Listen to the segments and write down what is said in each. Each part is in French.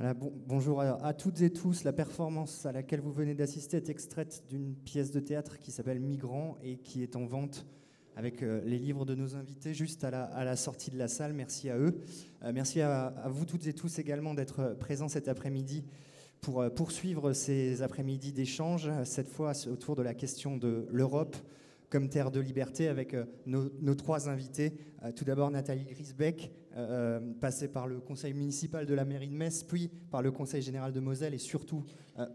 Voilà, bonjour à toutes et tous. La performance à laquelle vous venez d'assister est extraite d'une pièce de théâtre qui s'appelle Migrants et qui est en vente avec les livres de nos invités juste à la sortie de la salle. Merci à eux. Merci à vous toutes et tous également d'être présents cet après-midi pour poursuivre ces après-midi d'échange, cette fois autour de la question de l'Europe comme terre de liberté, avec nos trois invités. Tout d'abord Nathalie Griesbeck, passée par le conseil municipal de la mairie de Metz, puis par le conseil général de Moselle et surtout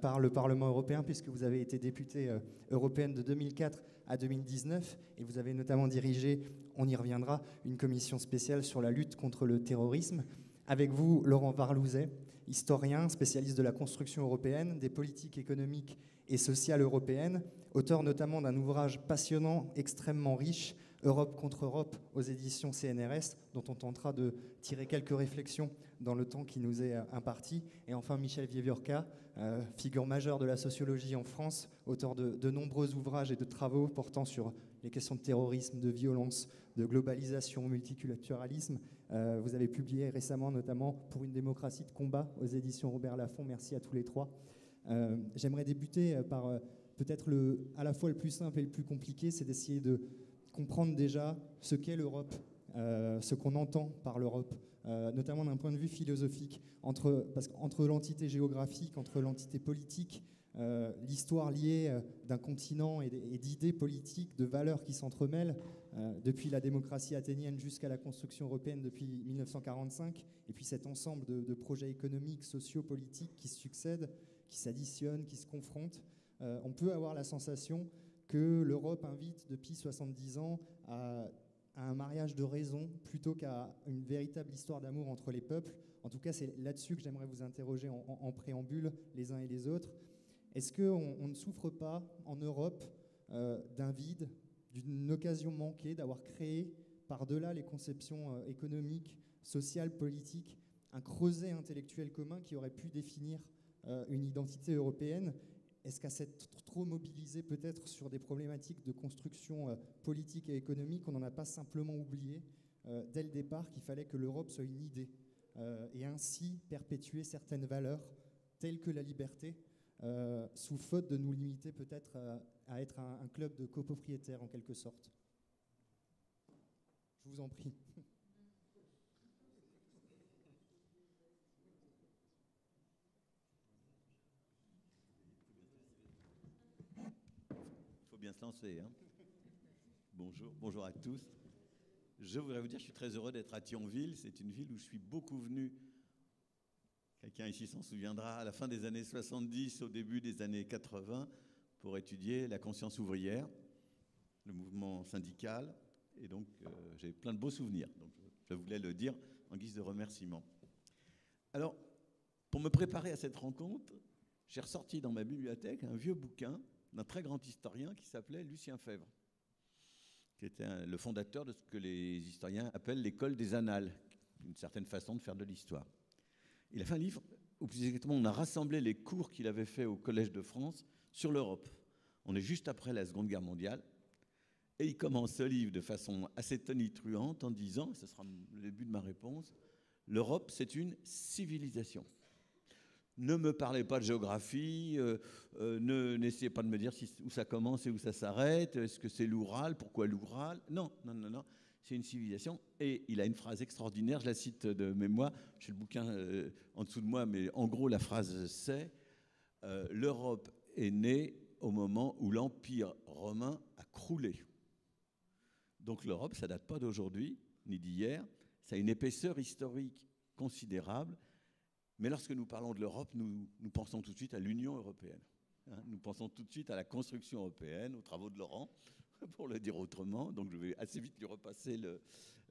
par le Parlement européen, puisque vous avez été députée européenne de 2004 à 2019, et vous avez notamment dirigé, on y reviendra, une commission spéciale sur la lutte contre le terrorisme. Avec vous, Laurent Varlouzet, historien, spécialiste de la construction européenne, des politiques économiques et sociales européennes, auteur notamment d'un ouvrage passionnant, extrêmement riche, Europe contre Europe, aux éditions CNRS, dont on tentera de tirer quelques réflexions dans le temps qui nous est imparti. Et enfin, Michel Vieviorca, figure majeure de la sociologie en France, auteur de nombreux ouvrages et de travaux portant sur les questions de terrorisme, de violence, de globalisation, multiculturalisme. Vous avez publié récemment, notamment, Pour une démocratie de combat, aux éditions Robert Laffont. Merci à tous les trois. J'aimerais débuter par peut-être à la fois le plus simple et le plus compliqué, c'est d'essayer de comprendre déjà ce qu'est l'Europe, ce qu'on entend par l'Europe, notamment d'un point de vue philosophique, parce qu'entre l'entité géographique, entre l'entité politique, l'histoire liée d'un continent et d'idées politiques, de valeurs qui s'entremêlent, depuis la démocratie athénienne jusqu'à la construction européenne depuis 1945, et puis cet ensemble de projets économiques, sociaux, politiques qui se succèdent, qui s'additionnent, qui se confrontent, on peut avoir la sensation que l'Europe invite depuis 70 ans à un mariage de raison plutôt qu'à une véritable histoire d'amour entre les peuples. En tout cas, c'est là-dessus que j'aimerais vous interroger en préambule, les uns et les autres. Est-ce qu'on ne souffre pas en Europe d'un vide, d'une occasion manquée d'avoir créé, par-delà les conceptions économiques, sociales, politiques, un creuset intellectuel commun qui aurait pu définir une identité européenne? Est-ce qu'à s'être trop mobilisé peut-être sur des problématiques de construction politique et économique, on n'en a pas simplement oublié dès le départ qu'il fallait que l'Europe soit une idée et ainsi perpétuer certaines valeurs telles que la liberté, sous faute de nous limiter peut-être à être un club de copropriétaires en quelque sorte? Je vous en prie. Bien se lancer. Hein. Bonjour à tous. Je voudrais vous dire, je suis très heureux d'être à Thionville. C'est une ville où je suis beaucoup venu. Quelqu'un ici s'en souviendra, à la fin des années 70, au début des années 80, pour étudier la conscience ouvrière, le mouvement syndical. Et donc, j'ai plein de beaux souvenirs. Donc, je voulais le dire en guise de remerciement. Alors, pour me préparer à cette rencontre, j'ai ressorti dans ma bibliothèque un vieux bouquin d'un très grand historien qui s'appelait Lucien Febvre, qui était le fondateur de ce que les historiens appellent l'école des annales, une certaine façon de faire de l'histoire. Il a fait un livre où, plus exactement, on a rassemblé les cours qu'il avait fait au Collège de France sur l'Europe. On est juste après la Seconde Guerre mondiale, et il commence ce livre de façon assez tonitruante en disant, ce sera le début de ma réponse, l'Europe, c'est une civilisation. Ne me parlez pas de géographie, n'essayez pas de me dire où ça commence et où ça s'arrête, est-ce que c'est l'Oural, pourquoi l'Oural? Non, c'est une civilisation. Et il a une phrase extraordinaire, je la cite de mémoire, j'ai le bouquin en dessous de moi, mais en gros la phrase c'est « L'Europe est née au moment où l'Empire romain a croulé ». Donc l'Europe, ça ne date pas d'aujourd'hui, ni d'hier, ça a une épaisseur historique considérable. Mais lorsque nous parlons de l'Europe, nous pensons tout de suite à l'Union européenne. Hein, nous pensons tout de suite à la construction européenne, aux travaux de Laurent, pour le dire autrement. Donc je vais assez vite lui repasser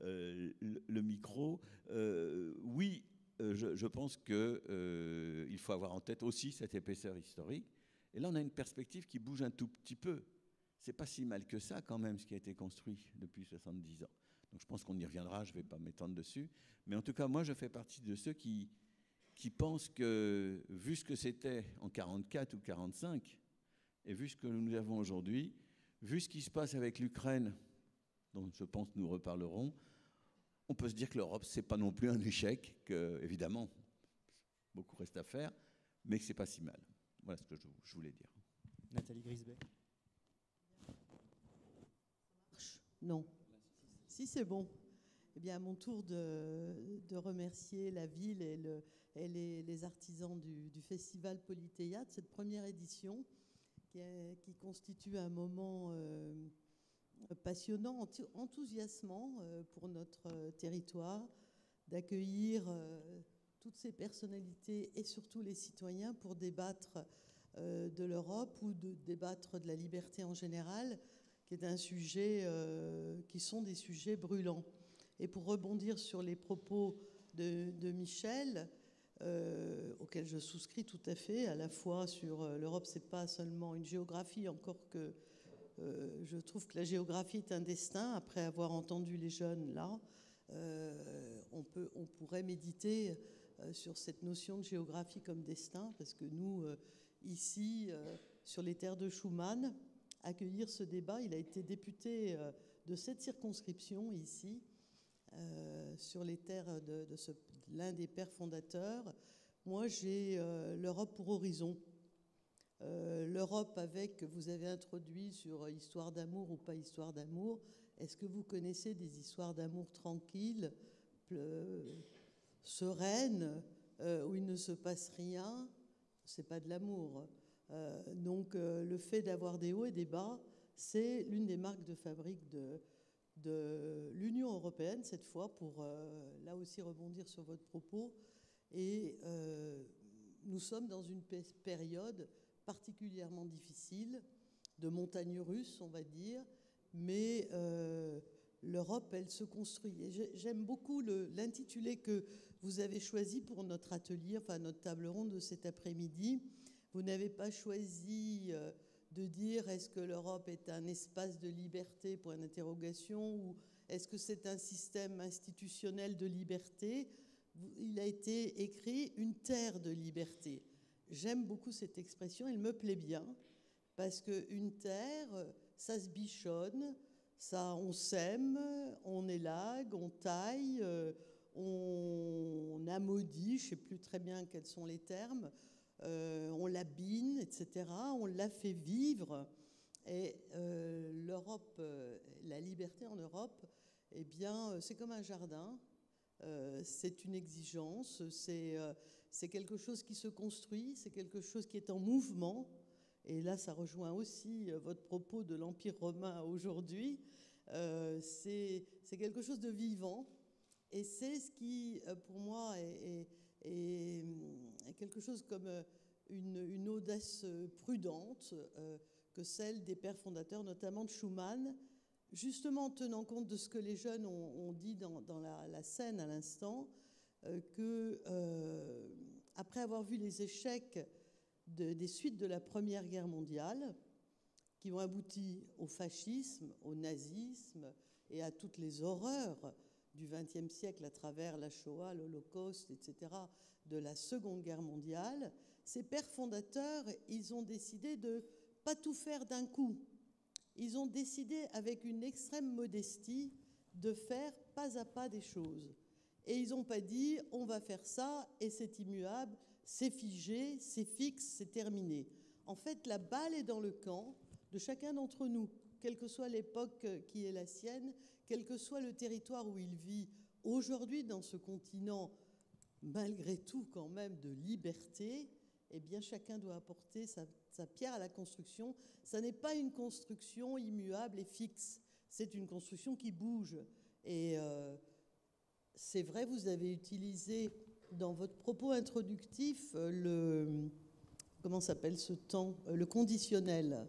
le micro. Oui, je pense qu'il faut avoir en tête aussi cette épaisseur historique. Et là, on a une perspective qui bouge un tout petit peu. C'est pas si mal que ça, quand même, ce qui a été construit depuis 70 ans. Donc je pense qu'on y reviendra, je ne vais pas m'étendre dessus. Mais en tout cas, moi, je fais partie de ceux qui pensent que, vu ce que c'était en 1944 ou 1945, et vu ce que nous avons aujourd'hui, vu ce qui se passe avec l'Ukraine, dont je pense que nous reparlerons, on peut se dire que l'Europe, ce n'est pas non plus un échec, que, évidemment, beaucoup reste à faire, mais que c'est pas si mal. Voilà ce que je voulais dire. Nathalie Grisbey. Non. Si, c'est bon. Eh bien, à mon tour de remercier la ville et les artisans du Festival Polythéâtre, cette première édition qui constitue un moment passionnant, enthousiasmant pour notre territoire, d'accueillir toutes ces personnalités et surtout les citoyens pour débattre de l'Europe ou de débattre de la liberté en général, qui est un sujet, qui sont des sujets brûlants. Et pour rebondir sur les propos de Michel, auxquels je souscris tout à fait, à la fois sur l'Europe, c'est pas seulement une géographie, encore que je trouve que la géographie est un destin. Après avoir entendu les jeunes là, on pourrait méditer sur cette notion de géographie comme destin, parce que nous, ici, sur les terres de Schuman, accueillir ce débat, il a été député de cette circonscription ici, sur les terres de l'un des pères fondateurs. Moi, j'ai l'Europe pour horizon. L'Europe avec, vous avez introduit sur histoire d'amour ou pas histoire d'amour. Est-ce que vous connaissez des histoires d'amour tranquilles, sereines, où il ne se passe rien? C'est pas de l'amour. Donc le fait d'avoir des hauts et des bas, c'est l'une des marques de fabrique de l'Union européenne, cette fois, pour là aussi rebondir sur votre propos. Et nous sommes dans une période particulièrement difficile, de montagne russe, on va dire, mais l'Europe, elle se construit. Et j'aime beaucoup l'intitulé que vous avez choisi pour notre atelier, enfin notre table ronde de cet après-midi. Vous n'avez pas choisi de dire est-ce que l'Europe est un espace de liberté, point d'interrogation, ou est-ce que c'est un système institutionnel de liberté. Il a été écrit une terre de liberté. J'aime beaucoup cette expression, elle me plaît bien, parce qu'une terre, ça se bichonne, ça, on sème, on élague, on taille, on amaudit, je ne sais plus très bien quels sont les termes, on l'abîme, etc. On l'a fait vivre. Et l'Europe, la liberté en Europe, eh bien, c'est comme un jardin. C'est une exigence, c'est quelque chose qui se construit, c'est quelque chose qui est en mouvement. Et là, ça rejoint aussi votre propos de l'Empire romain aujourd'hui. C'est quelque chose de vivant. Et c'est ce qui, pour moi, est quelque chose comme une audace prudente que celle des pères fondateurs, notamment de Schuman, justement en tenant compte de ce que les jeunes ont dit dans la scène à l'instant, que après avoir vu les échecs des suites de la Première Guerre mondiale, qui ont abouti au fascisme, au nazisme et à toutes les horreurs du XXe siècle à travers la Shoah, l'Holocauste, etc., de la Seconde Guerre mondiale, ces pères fondateurs, ils ont décidé de ne pas tout faire d'un coup. Ils ont décidé, avec une extrême modestie, de faire pas à pas des choses. Et ils n'ont pas dit « on va faire ça et c'est immuable, c'est figé, c'est fixe, c'est terminé ». En fait, la balle est dans le camp de chacun d'entre nous, quelle que soit l'époque qui est la sienne, quel que soit le territoire où il vit aujourd'hui dans ce continent, malgré tout quand même de liberté, eh bien chacun doit apporter sa pierre à la construction. Ça n'est pas une construction immuable et fixe, c'est une construction qui bouge. Et c'est vrai, vous avez utilisé dans votre propos introductif comment s'appelle ce temps, le conditionnel.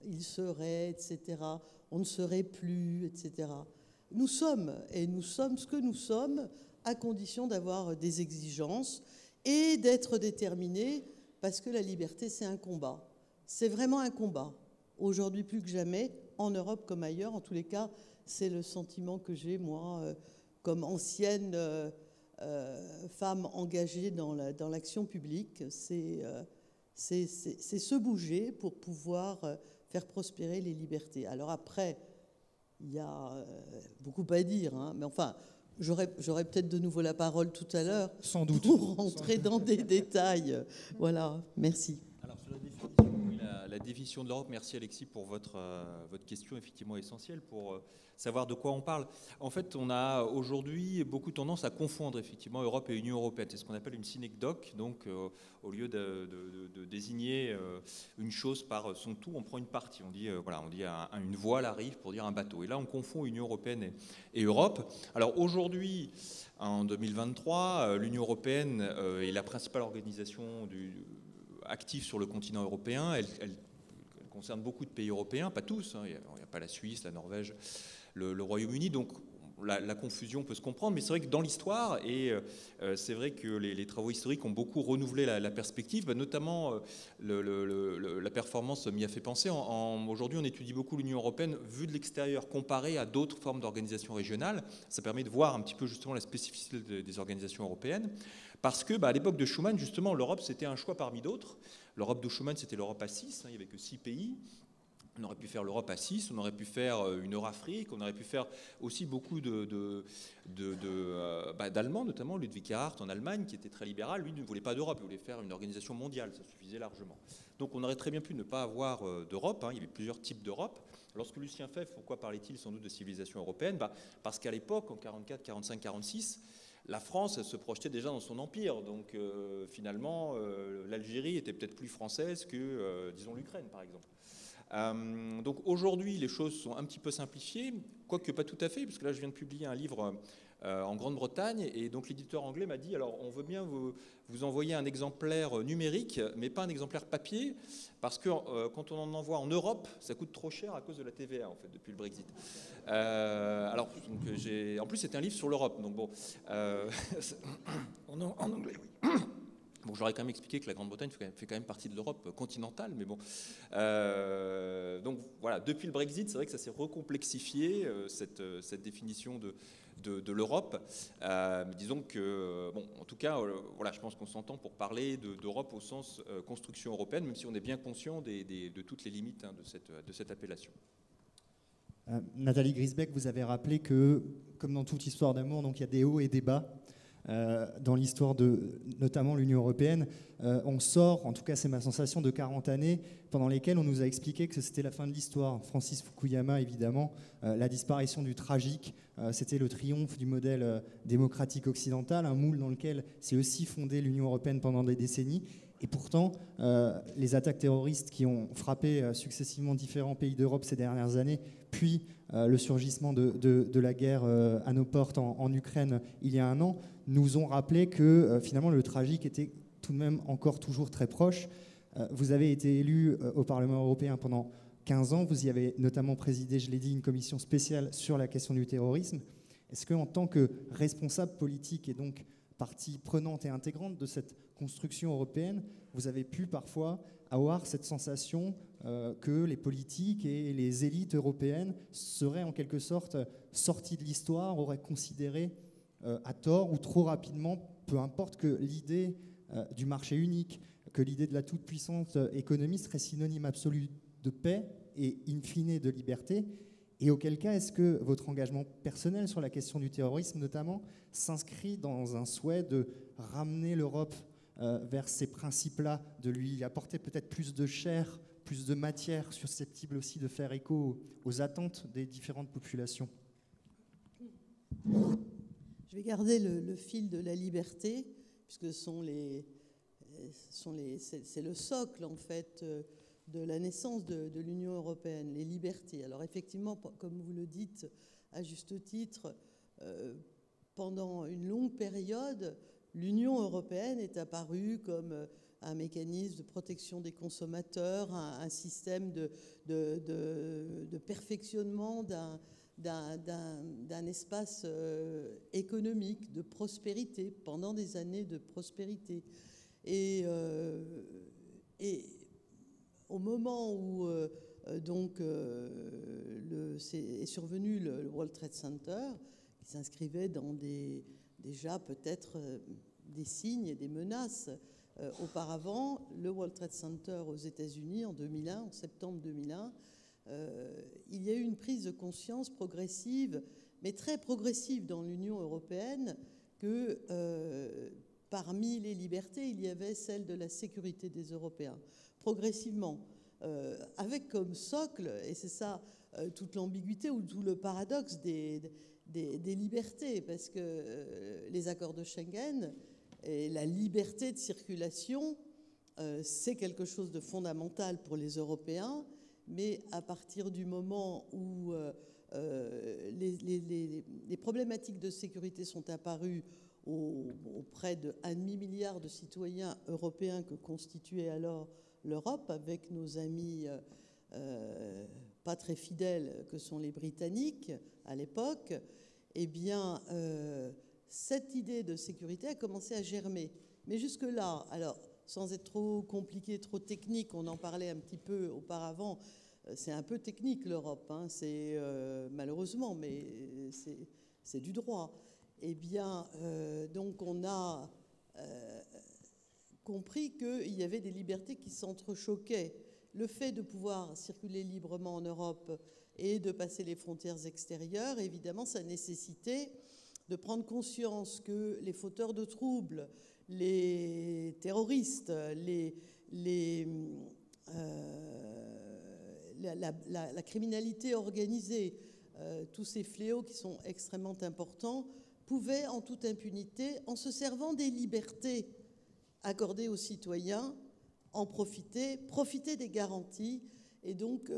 Il serait, etc. On ne serait plus, etc. Nous sommes ce que nous sommes, à condition d'avoir des exigences et d'être déterminés, parce que la liberté, c'est un combat. C'est vraiment un combat. Aujourd'hui, plus que jamais, en Europe comme ailleurs, en tous les cas, c'est le sentiment que j'ai, moi, comme ancienne femme engagée dans l'action publique. C'est se bouger pour pouvoir faire prospérer les libertés. Alors après, il y a beaucoup à dire, hein, mais enfin, J'aurai peut-être de nouveau la parole tout à l'heure. Sans doute. Pour rentrer dans des détails. Voilà, merci. Alors, sur la définition, oui, la définition de l'Europe, merci Alexis pour votre question effectivement essentielle pour savoir de quoi on parle. En fait, on a aujourd'hui beaucoup tendance à confondre effectivement Europe et Union européenne. C'est ce qu'on appelle une synecdoque. Donc, au lieu de désigner une chose par son tout, on prend une partie. On dit, une voile arrive pour dire un bateau. Et là, on confond Union européenne et Europe. Alors aujourd'hui, en 2023, l'Union européenne est la principale organisation active sur le continent européen. Elle concerne beaucoup de pays européens, pas tous. Il n'y a pas la Suisse, la Norvège, le Royaume-Uni. Donc la confusion peut se comprendre, mais c'est vrai que dans l'histoire, et c'est vrai que les travaux historiques ont beaucoup renouvelé la perspective, notamment la performance m'y a fait penser. Aujourd'hui, on étudie beaucoup l'Union européenne vue de l'extérieur, comparée à d'autres formes d'organisations régionales. Ça permet de voir un petit peu justement la spécificité des organisations européennes. Parce que à l'époque de Schuman, justement, l'Europe, c'était un choix parmi d'autres. L'Europe de Schuman, c'était l'Europe à 6, il n'y avait que 6 pays. On aurait pu faire l'Europe à 6, on aurait pu faire une Eurafrique, on aurait pu faire aussi beaucoup d'Allemands, notamment Ludwig Erhard en Allemagne, qui était très libéral. Lui ne voulait pas d'Europe, il voulait faire une organisation mondiale, ça suffisait largement. Donc on aurait très bien pu ne pas avoir d'Europe, il y avait plusieurs types d'Europe. Lorsque Lucien Febvre, pourquoi parlait-il sans doute de civilisation européenne? Parce qu'à l'époque, en 44, 45, 46, la France se projetait déjà dans son empire. Donc finalement, l'Algérie était peut-être plus française que, disons, l'Ukraine, par exemple. Donc aujourd'hui, les choses sont un petit peu simplifiées, quoique pas tout à fait, parce que là, je viens de publier un livre en Grande-Bretagne, et donc l'éditeur anglais m'a dit, alors on veut bien vous envoyer un exemplaire numérique, mais pas un exemplaire papier, parce que quand on en envoie en Europe, ça coûte trop cher à cause de la TVA, en fait, depuis le Brexit. Alors, en plus, c'est un livre sur l'Europe, donc bon, en anglais, oui. Bon, j'aurais quand même expliqué que la Grande-Bretagne fait quand même partie de l'Europe continentale, mais bon. Donc voilà, depuis le Brexit, c'est vrai que ça s'est recomplexifié, cette définition de l'Europe. Disons que, bon, en tout cas, voilà, je pense qu'on s'entend pour parler d'Europe au sens construction européenne, même si on est bien conscient de toutes les limites de cette appellation. Nathalie Griesbeck, vous avez rappelé que, comme dans toute histoire d'amour, donc il y a des hauts et des bas. Dans l'histoire de notamment l'Union européenne, on sort, en tout cas c'est ma sensation, de 40 années pendant lesquelles on nous a expliqué que c'était la fin de l'histoire. Francis Fukuyama, évidemment, la disparition du tragique, c'était le triomphe du modèle démocratique occidental, un moule dans lequel s'est aussi fondée l'Union européenne pendant des décennies. Et pourtant, les attaques terroristes qui ont frappé successivement différents pays d'Europe ces dernières années, puis le surgissement de la guerre à nos portes en Ukraine il y a un an, nous ont rappelé que finalement le tragique était tout de même encore toujours très proche. Vous avez été élu au Parlement européen pendant 15 ans, vous y avez notamment présidé, je l'ai dit, une commission spéciale sur la question du terrorisme. Est-ce qu'en tant que responsable politique et donc partie prenante et intégrante de cette construction européenne, vous avez pu parfois avoir cette sensation que les politiques et les élites européennes seraient en quelque sorte sorties de l'histoire, auraient considéré à tort ou trop rapidement, peu importe, que l'idée du marché unique, que l'idée de la toute-puissante économie serait synonyme absolu de paix et in fine de liberté? Et auquel cas, est-ce que votre engagement personnel sur la question du terrorisme notamment s'inscrit dans un souhait de ramener l'Europe vers ces principes-là, de lui apporter peut-être plus de chair, plus de matière, susceptible aussi de faire écho aux attentes des différentes populations? Je vais garder le fil de la liberté, puisque c'est le socle, en fait, de la naissance de l'Union européenne, les libertés. Alors effectivement, comme vous le dites à juste titre, pendant une longue période, l'Union européenne est apparue comme un mécanisme de protection des consommateurs, un système de perfectionnement d'un espace économique, de prospérité, pendant des années de prospérité. Et au moment où est survenu le World Trade Center, qui s'inscrivait dans déjà peut-être des signes et des menaces. Auparavant, le World Trade Center aux États-Unis en 2001, en septembre 2001, il y a eu une prise de conscience progressive mais très progressive dans l'Union européenne, que parmi les libertés, il y avait celle de la sécurité des Européens. Progressivement, avec comme socle, et c'est ça toute l'ambiguïté ou tout le paradoxe des libertés, parce que les accords de Schengen et la liberté de circulation, c'est quelque chose de fondamental pour les Européens, mais à partir du moment où les problématiques de sécurité sont apparues auprès de 1,5 milliard de citoyens européens que constituait alors l'Europe, avec nos amis pas très fidèles que sont les Britanniques à l'époque, eh bien, cette idée de sécurité a commencé à germer. Mais jusque-là, alors, sans être trop compliqué, trop technique, on en parlait un petit peu auparavant, c'est un peu technique l'Europe, hein, c'est malheureusement, mais c'est du droit. Eh bien, donc on a compris qu'il y avait des libertés qui s'entrechoquaient. Le fait de pouvoir circuler librement en Europe et de passer les frontières extérieures, évidemment, ça nécessitait de prendre conscience que les fauteurs de troubles, les terroristes, la criminalité organisée, tous ces fléaux qui sont extrêmement importants, pouvaient en toute impunité, en se servant des libertés accordées aux citoyens, en profiter des garanties. Et donc,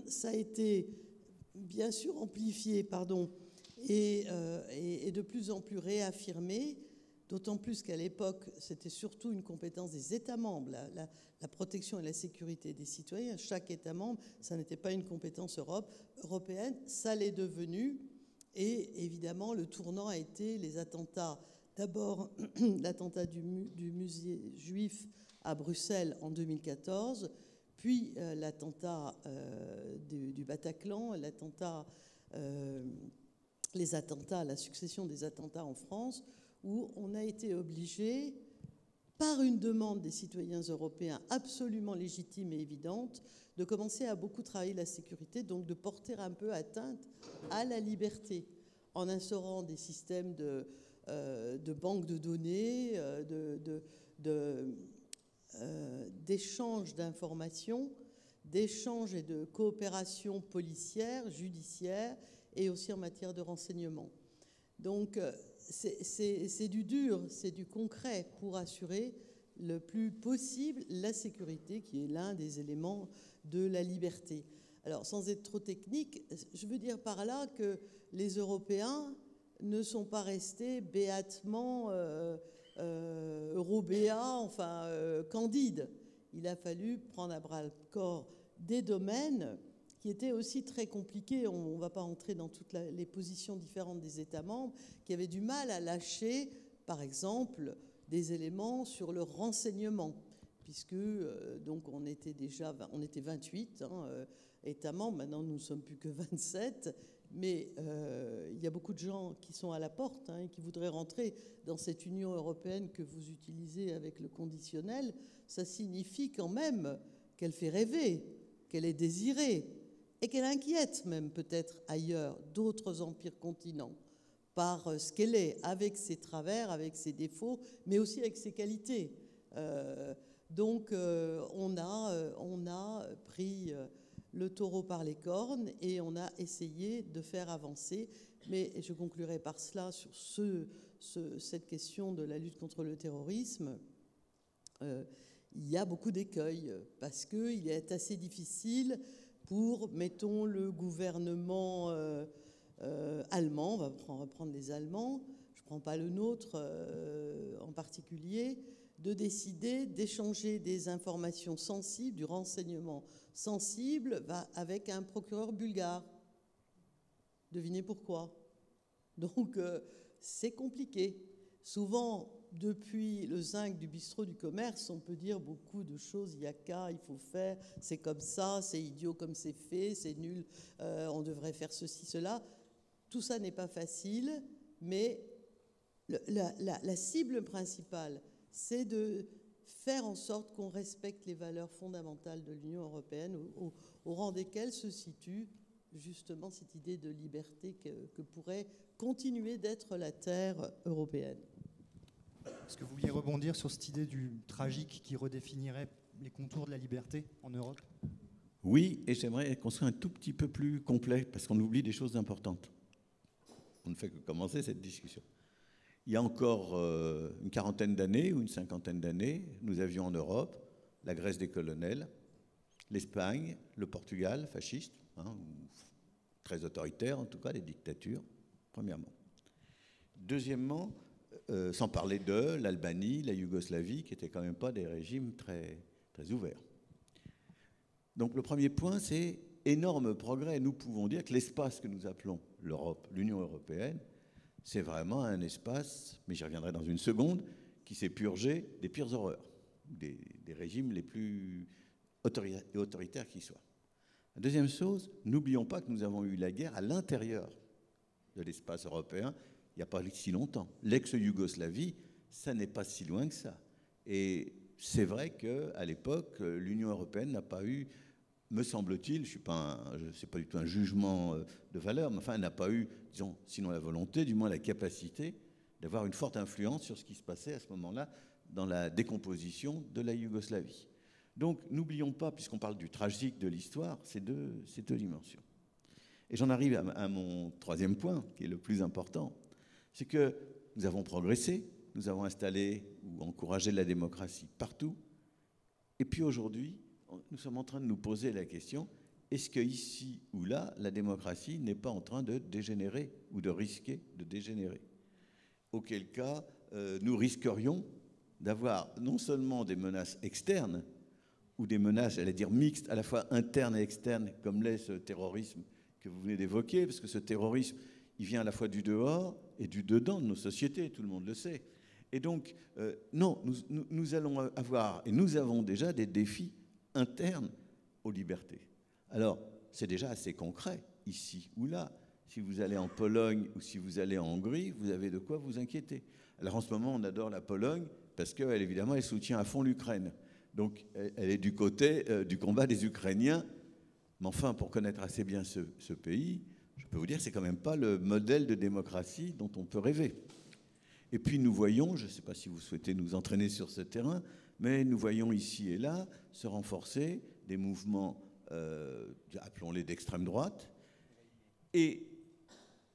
ça a été bien sûr amplifié, et de plus en plus réaffirmé, d'autant plus qu'à l'époque, c'était surtout une compétence des États membres, la protection et la sécurité des citoyens. Chaque État membre, ça n'était pas une compétence européenne, ça l'est devenu. Et évidemment, le tournant a été les attentats. D'abord, l'attentat du musée juif à Bruxelles en 2014, puis l'attentat du Bataclan, les attentats, la succession des attentats en France, où on a été obligé, par une demande des citoyens européens absolument légitime et évidente, de commencer à beaucoup travailler la sécurité, donc de porter un peu atteinte à la liberté, en instaurant des systèmes de banques de données, d'échange d'informations, d'échange et de coopération policière, judiciaire, et aussi en matière de renseignement. Donc, c'est du dur, c'est du concret pour assurer le plus possible la sécurité, qui est l'un des éléments de la liberté. Alors, sans être trop technique, je veux dire par là que les Européens ne sont pas restés béatement eurobéats, candides. Il a fallu prendre à bras-le-corps des domaines qui étaient aussi très compliqués. On ne va pas entrer dans toutes les positions différentes des États membres, qui avaient du mal à lâcher, par exemple, des éléments sur le renseignement, puisque donc on était 28 États membres, maintenant nous ne sommes plus que 27, mais il y a beaucoup de gens qui sont à la porte et qui voudraient rentrer dans cette Union européenne que vous utilisez avec le conditionnel. Ça signifie quand même qu'elle fait rêver, qu'elle est désirée, et qu'elle inquiète même peut-être ailleurs d'autres empires continents par ce qu'elle est, avec ses travers, avec ses défauts, mais aussi avec ses qualités. Donc on a pris le taureau par les cornes et on a essayé de faire avancer. Mais je conclurai par cela sur cette question de la lutte contre le terrorisme. Il y a beaucoup d'écueils parce qu'il est assez difficile pour, mettons, le gouvernement allemand, on va reprendre les Allemands, je ne prends pas le nôtre en particulier, de décider d'échanger des informations sensibles, du renseignement sensible avec un procureur bulgare. Devinez pourquoi. Donc, c'est compliqué. Souvent, depuis le zinc du bistrot du commerce, on peut dire beaucoup de choses. Il y a qu'à, il faut faire, c'est comme ça, c'est idiot comme c'est fait, c'est nul, on devrait faire ceci, cela. Tout ça n'est pas facile, mais la cible principale, c'est de faire en sorte qu'on respecte les valeurs fondamentales de l'Union européenne, au rang desquelles se situe justement cette idée de liberté que pourrait continuer d'être la terre européenne. Est-ce que vous vouliez rebondir sur cette idée du tragique qui redéfinirait les contours de la liberté en Europe? Oui, et j'aimerais qu'on soit un tout petit peu plus complet, parce qu'on oublie des choses importantes. On ne fait que commencer cette discussion. Il y a encore une quarantaine d'années ou une cinquantaine d'années, nous avions en Europe la Grèce des colonels, l'Espagne, le Portugal, fasciste, très autoritaire en tout cas, les dictatures, premièrement. Deuxièmement, sans parler de l'Albanie, la Yougoslavie, qui n'étaient quand même pas des régimes très, très ouverts. Donc le premier point, c'est énorme progrès. Nous pouvons dire que l'espace que nous appelons l'Europe, l'Union européenne, c'est vraiment un espace, mais j'y reviendrai dans une seconde, qui s'est purgé des pires horreurs, des régimes les plus autoritaires qui soient. La deuxième chose, n'oublions pas que nous avons eu la guerre à l'intérieur de l'espace européen il n'y a pas si longtemps. L'ex-Yougoslavie, ça n'est pas si loin que ça. Et c'est vrai qu'à l'époque, l'Union européenne n'a pas eu, me semble-t-il, c'est pas du tout un jugement de valeur, mais enfin, elle n'a pas eu, disons, sinon la volonté, du moins la capacité d'avoir une forte influence sur ce qui se passait à ce moment-là dans la décomposition de la Yougoslavie. Donc, n'oublions pas, puisqu'on parle du tragique de l'histoire, ces deux dimensions. Et j'en arrive à mon troisième point, qui est le plus important, c'est que nous avons progressé, nous avons installé ou encouragé la démocratie partout, et puis aujourd'hui, nous sommes en train de nous poser la question, est-ce qu'ici ou là, la démocratie n'est pas en train de dégénérer ou de risquer de dégénérer? Auquel cas, nous risquerions d'avoir non seulement des menaces externes, ou des menaces, j'allais dire mixtes, à la fois internes et externes, comme l'est ce terrorisme que vous venez d'évoquer, parce que ce terrorisme, il vient à la fois du dehors et du dedans de nos sociétés, tout le monde le sait. Et donc, non, nous allons avoir, et nous avons déjà des défis internes aux libertés. Alors, c'est déjà assez concret, ici ou là. Si vous allez en Pologne ou si vous allez en Hongrie, vous avez de quoi vous inquiéter. Alors, en ce moment, on adore la Pologne parce qu'elle, évidemment, elle soutient à fond l'Ukraine. Donc, elle est du côté du combat des Ukrainiens. Mais enfin, pour connaître assez bien ce pays, je peux vous dire que c'est quand même pas le modèle de démocratie dont on peut rêver. Et puis nous voyons, je ne sais pas si vous souhaitez nous entraîner sur ce terrain, mais nous voyons ici et là se renforcer des mouvements, appelons-les d'extrême droite, et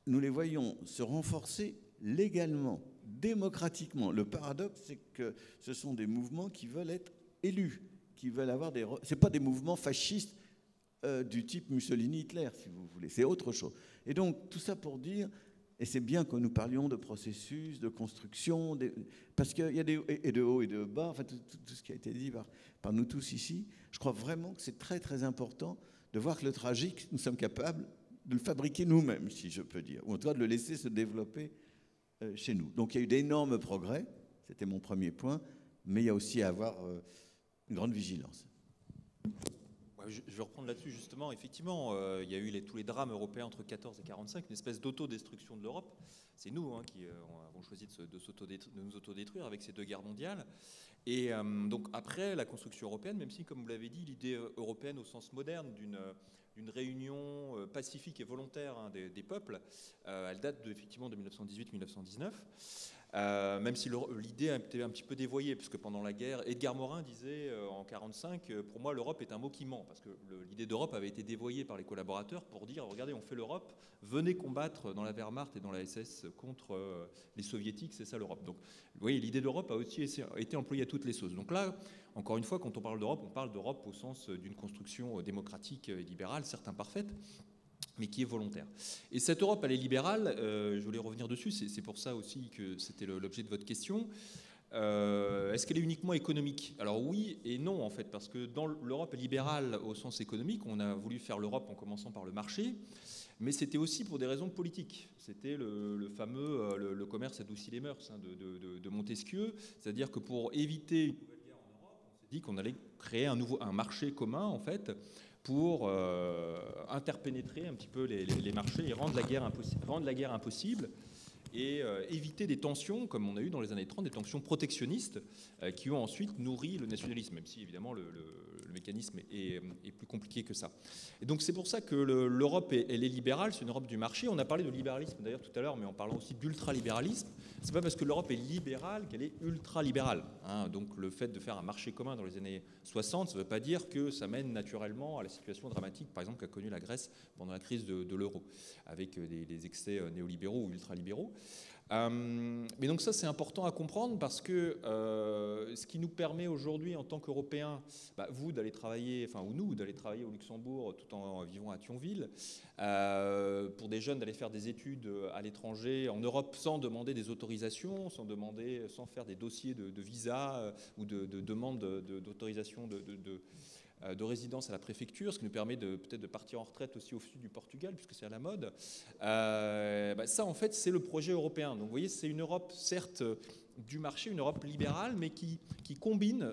nous les voyons se renforcer légalement, démocratiquement. Le paradoxe, c'est que ce sont des mouvements qui veulent être élus, qui veulent avoir des... Ce n'est pas des mouvements fascistes du type Mussolini-Hitler, si vous voulez. C'est autre chose. Et donc, tout ça pour dire, et c'est bien que nous parlions de processus, de construction, parce qu'il y a des et de haut et de bas, enfin, tout ce qui a été dit par nous tous ici. Je crois vraiment que c'est très, très important de voir que le tragique, nous sommes capables de le fabriquer nous-mêmes, si je peux dire, ou en tout cas de le laisser se développer chez nous. Donc, il y a eu d'énormes progrès, c'était mon premier point, mais il y a aussi à avoir une grande vigilance. Je vais reprendre là-dessus justement. Effectivement, il y a eu tous les drames européens entre 14 et 45, une espèce d'autodestruction de l'Europe. C'est nous qui avons choisi de nous autodétruire avec ces deux guerres mondiales. Et donc après la construction européenne, même si, comme vous l'avez dit, l'idée européenne au sens moderne d'une réunion pacifique et volontaire des peuples, elle date effectivement de 1918-1919. Même si l'idée a été un petit peu dévoyée, puisque pendant la guerre, Edgar Morin disait en 1945, pour moi l'Europe est un mot qui ment, parce que l'idée d'Europe avait été dévoyée par les collaborateurs pour dire, regardez, on fait l'Europe, venez combattre dans la Wehrmacht et dans la SS contre les soviétiques, c'est ça l'Europe. Donc vous voyez, l'idée d'Europe a aussi été employée à toutes les sauces. Donc là, encore une fois, quand on parle d'Europe au sens d'une construction démocratique et libérale, certes imparfaite, mais qui est volontaire. Et cette Europe, elle est libérale, je voulais revenir dessus, c'est pour ça aussi que c'était l'objet de votre question. Est-ce qu'elle est uniquement économique? Alors oui et non, en fait, parce que dans l'Europe libérale au sens économique, on a voulu faire l'Europe en commençant par le marché, mais c'était aussi pour des raisons politiques. C'était le fameux « le commerce adoucit les mœurs » de Montesquieu, c'est-à-dire que pour éviter une nouvelle guerre en Europe, on s'est dit qu'on allait créer un marché commun, en fait, pour interpénétrer un petit peu les marchés et rendre la guerre impossible. et éviter des tensions, comme on a eu dans les années 30, des tensions protectionnistes qui ont ensuite nourri le nationalisme, même si évidemment le mécanisme est plus compliqué que ça. Et donc c'est pour ça que l'Europe, elle est libérale, c'est une Europe du marché. On a parlé de libéralisme d'ailleurs tout à l'heure, mais en parlant aussi d'ultralibéralisme. C'est pas parce que l'Europe est libérale qu'elle est ultralibérale. Donc le fait de faire un marché commun dans les années 60, ça ne veut pas dire que ça mène naturellement à la situation dramatique, par exemple, qu'a connue la Grèce pendant la crise de l'euro, avec des excès néolibéraux ou ultralibéraux. Mais donc ça, c'est important à comprendre parce que ce qui nous permet aujourd'hui en tant qu'Européens, vous d'aller travailler, ou nous d'aller travailler au Luxembourg tout en vivant à Thionville, pour des jeunes d'aller faire des études à l'étranger, en Europe, sans demander des autorisations, sans faire des dossiers de visa ou de demande d'autorisation de résidence à la préfecture, ce qui nous permet peut-être de partir en retraite aussi au sud du Portugal, puisque c'est à la mode. Ça, en fait, c'est le projet européen. Donc, vous voyez, c'est une Europe, certes, du marché, une Europe libérale, mais qui combine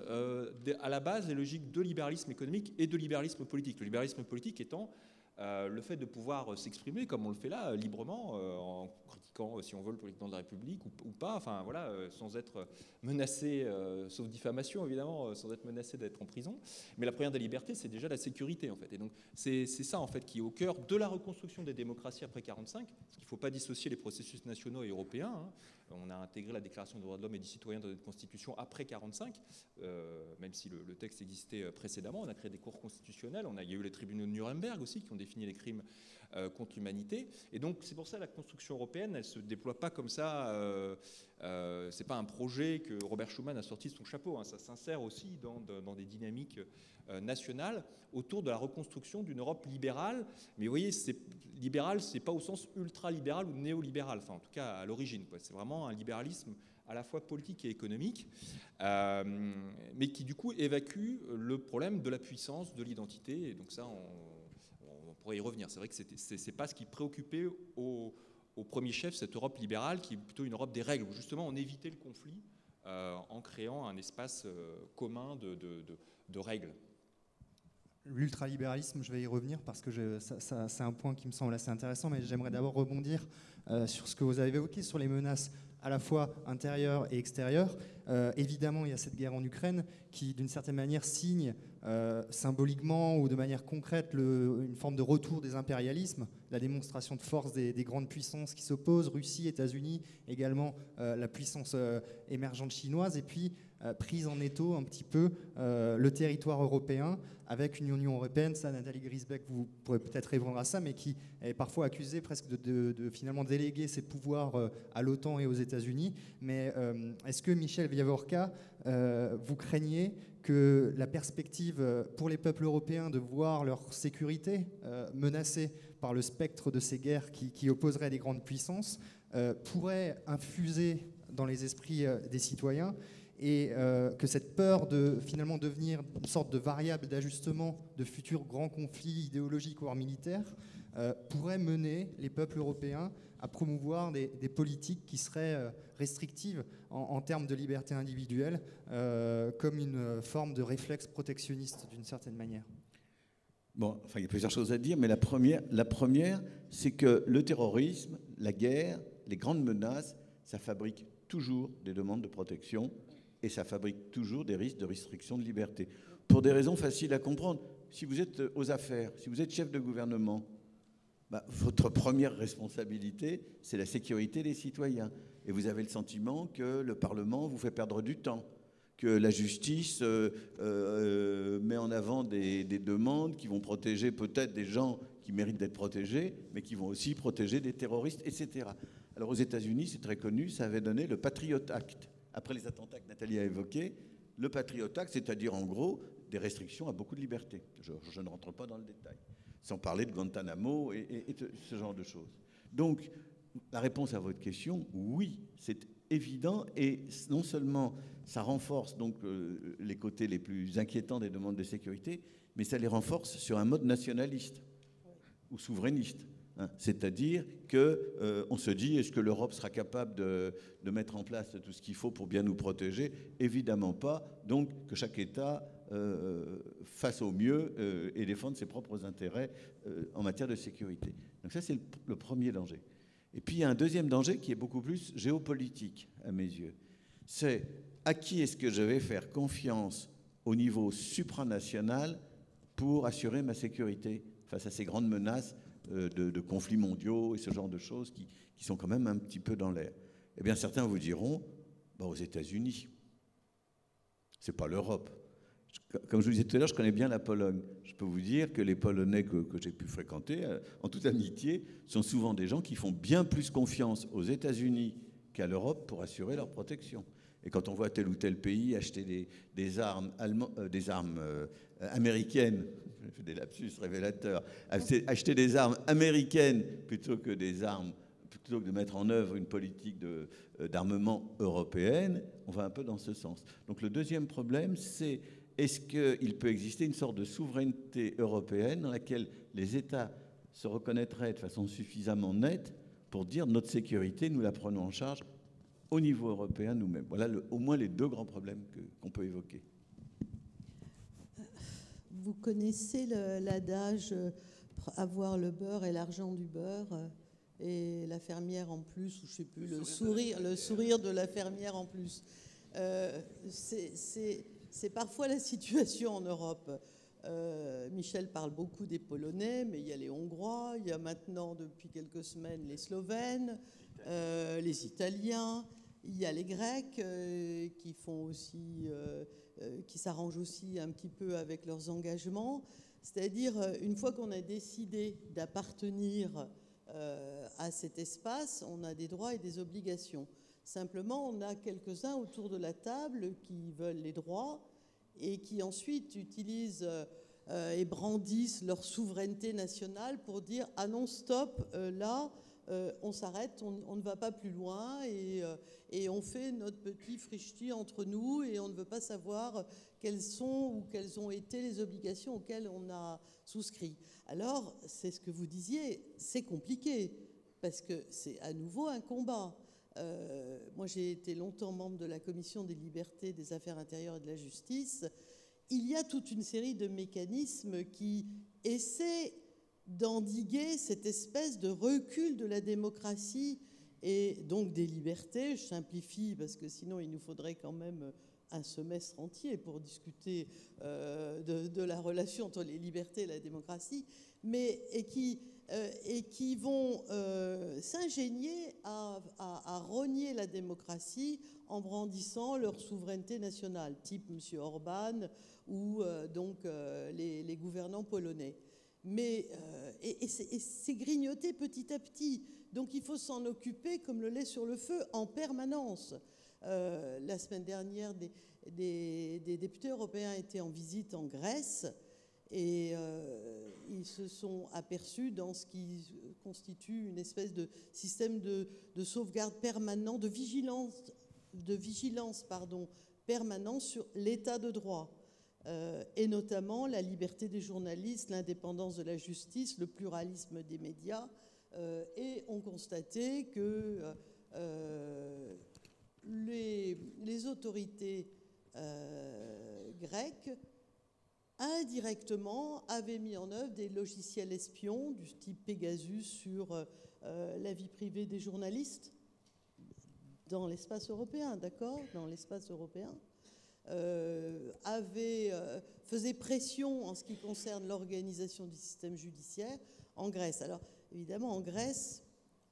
à la base les logiques de libéralisme économique et de libéralisme politique. Le libéralisme politique étant le fait de pouvoir s'exprimer, comme on le fait là, librement, en critiquant, si on veut, le président de la République ou pas, sans être menacé, sauf diffamation évidemment, sans être menacé d'être en prison. Mais la première des libertés, c'est déjà la sécurité en fait. Et donc c'est ça en fait qui est au cœur de la reconstruction des démocraties après 1945, parce qu'il ne faut pas dissocier les processus nationaux et européens. On a intégré la Déclaration des droits de l'homme et du citoyen dans notre Constitution après 1945, même si le texte existait précédemment. On a créé des cours constitutionnels, il y a eu les tribunaux de Nuremberg aussi qui ont défini les crimes contre l'humanité. Et donc c'est pour ça que la construction européenne, elle ne se déploie pas comme ça. C'est pas un projet que Robert Schuman a sorti de son chapeau. Ça s'insère aussi dans des dynamiques nationales autour de la reconstruction d'une Europe libérale. Mais vous voyez, libéral, c'est pas au sens ultra-libéral ou néolibéral, en tout cas à l'origine. C'est vraiment un libéralisme à la fois politique et économique, mais qui du coup évacue le problème de la puissance, de l'identité. Et donc ça, on pourrait y revenir. C'est vrai que c'est pas ce qui préoccupait au premier chef cette Europe libérale, qui est plutôt une Europe des règles, où justement on évitait le conflit en créant un espace commun de règles. L'ultralibéralisme, je vais y revenir parce que c'est un point qui me semble assez intéressant, mais j'aimerais d'abord rebondir sur ce que vous avez évoqué, sur les menaces à la fois intérieures et extérieures. Évidemment, il y a cette guerre en Ukraine qui, d'une certaine manière, signe symboliquement ou de manière concrète une forme de retour des impérialismes, la démonstration de force des grandes puissances qui s'opposent, Russie, États-Unis, également la puissance émergente chinoise, et puis prise en étau un petit peu le territoire européen avec une Union européenne, ça Nathalie Griesbeck, vous pourrez peut-être répondre à ça, mais qui est parfois accusée presque de finalement déléguer ses pouvoirs à l'OTAN et aux États-Unis. Mais est-ce que Michel Viavorka, vous craignez que la perspective pour les peuples européens de voir leur sécurité menacée par le spectre de ces guerres qui opposeraient les grandes puissances pourrait infuser dans les esprits des citoyens, et que cette peur de finalement devenir une sorte de variable d'ajustement de futurs grands conflits idéologiques voire militaires pourrait mener les peuples européens à promouvoir des politiques qui seraient restrictives en termes de liberté individuelle, comme une forme de réflexe protectionniste d'une certaine manière? Bon, il y a plusieurs choses à dire, mais la première, c'est que le terrorisme, la guerre, les grandes menaces, ça fabrique toujours des demandes de protection et ça fabrique toujours des risques de restriction de liberté. Pour des raisons faciles à comprendre. Si vous êtes aux affaires, si vous êtes chef de gouvernement, votre première responsabilité, c'est la sécurité des citoyens. Et vous avez le sentiment que le Parlement vous fait perdre du temps, que la justice met en avant des demandes qui vont protéger peut-être des gens qui méritent d'être protégés, mais qui vont aussi protéger des terroristes, etc. Alors aux États-Unis, c'est très connu, ça avait donné le Patriot Act. Après les attentats que Nathalie a évoqués, le Patriot Act, c'est-à-dire en gros des restrictions à beaucoup de libertés. Je ne rentre pas dans le détail, sans parler de Guantanamo et ce genre de choses. Donc, la réponse à votre question, oui, c'est évident, et non seulement ça renforce donc les côtés les plus inquiétants des demandes de sécurité, mais ça les renforce sur un mode nationaliste ou souverainiste. C'est-à-dire qu'on se dit, est-ce que l'Europe sera capable de mettre en place tout ce qu'il faut pour bien nous protéger? Évidemment pas. Donc que chaque État fasse au mieux et défende ses propres intérêts en matière de sécurité. Donc ça, c'est le premier danger. Et puis il y a un deuxième danger qui est beaucoup plus géopolitique à mes yeux. C'est à qui est-ce que je vais faire confiance au niveau supranational pour assurer ma sécurité face à ces grandes menaces de conflits mondiaux et ce genre de choses qui sont quand même un petit peu dans l'air. Eh bien, certains vous diront, aux États-Unis, c'est pas l'Europe. Comme je vous disais tout à l'heure, je connais bien la Pologne. Je peux vous dire que les Polonais que j'ai pu fréquenter, en toute amitié, sont souvent des gens qui font bien plus confiance aux États-Unis qu'à l'Europe pour assurer leur protection. Et quand on voit tel ou tel pays acheter des armes américaines, je fais des lapsus révélateurs, acheter des armes américaines plutôt que de mettre en œuvre une politique d'armement européenne, on va un peu dans ce sens. Donc le deuxième problème, c'est est-ce qu'il peut exister une sorte de souveraineté européenne dans laquelle les États se reconnaîtraient de façon suffisamment nette pour dire notre sécurité, nous la prenons en charge au niveau européen nous-mêmes. Voilà au moins les deux grands problèmes qu'on peut évoquer. Vous connaissez l'adage avoir le beurre et l'argent du beurre et la fermière en plus, ou je sais plus, le sourire de la fermière en plus. C'est parfois la situation en Europe. Michel parle beaucoup des Polonais, mais il y a les Hongrois, il y a maintenant depuis quelques semaines les Slovènes, les Italiens, il y a les Grecs qui font aussi, qui s'arrangent aussi un petit peu avec leurs engagements. C'est-à-dire, une fois qu'on a décidé d'appartenir à cet espace, on a des droits et des obligations. Simplement, on a quelques-uns autour de la table qui veulent les droits et qui ensuite utilisent et brandissent leur souveraineté nationale pour dire « Ah non, stop, là, on s'arrête, on ne va pas plus loin et on fait notre petit frichti entre nous et on ne veut pas savoir quelles sont ou quelles ont été les obligations auxquelles on a souscrit. » Alors, c'est ce que vous disiez, c'est compliqué parce que c'est à nouveau un combat. Moi, j'ai été longtemps membre de la Commission des libertés, des affaires intérieures et de la justice. Il y a toute une série de mécanismes qui essaient d'endiguer cette espèce de recul de la démocratie et donc des libertés. Je simplifie parce que sinon il nous faudrait quand même un semestre entier pour discuter de la relation entre les libertés et la démocratie, et qui vont s'ingénier à rogner la démocratie en brandissant leur souveraineté nationale, type M. Orban ou les gouvernants polonais. Mais c'est grignoté petit à petit. Donc il faut s'en occuper comme le lait sur le feu en permanence. La semaine dernière, des députés européens étaient en visite en Grèce et ils se sont aperçus dans ce qui constitue une espèce de système de sauvegarde permanent, de vigilance permanent sur l'état de droit. Et notamment la liberté des journalistes, l'indépendance de la justice, le pluralisme des médias, et ont constaté que les autorités grecques, indirectement, avaient mis en œuvre des logiciels espions du type Pegasus sur la vie privée des journalistes dans l'espace européen, d'accord ? Dans l'espace européen. Faisait pression en ce qui concerne l'organisation du système judiciaire en Grèce. Alors, évidemment, en Grèce,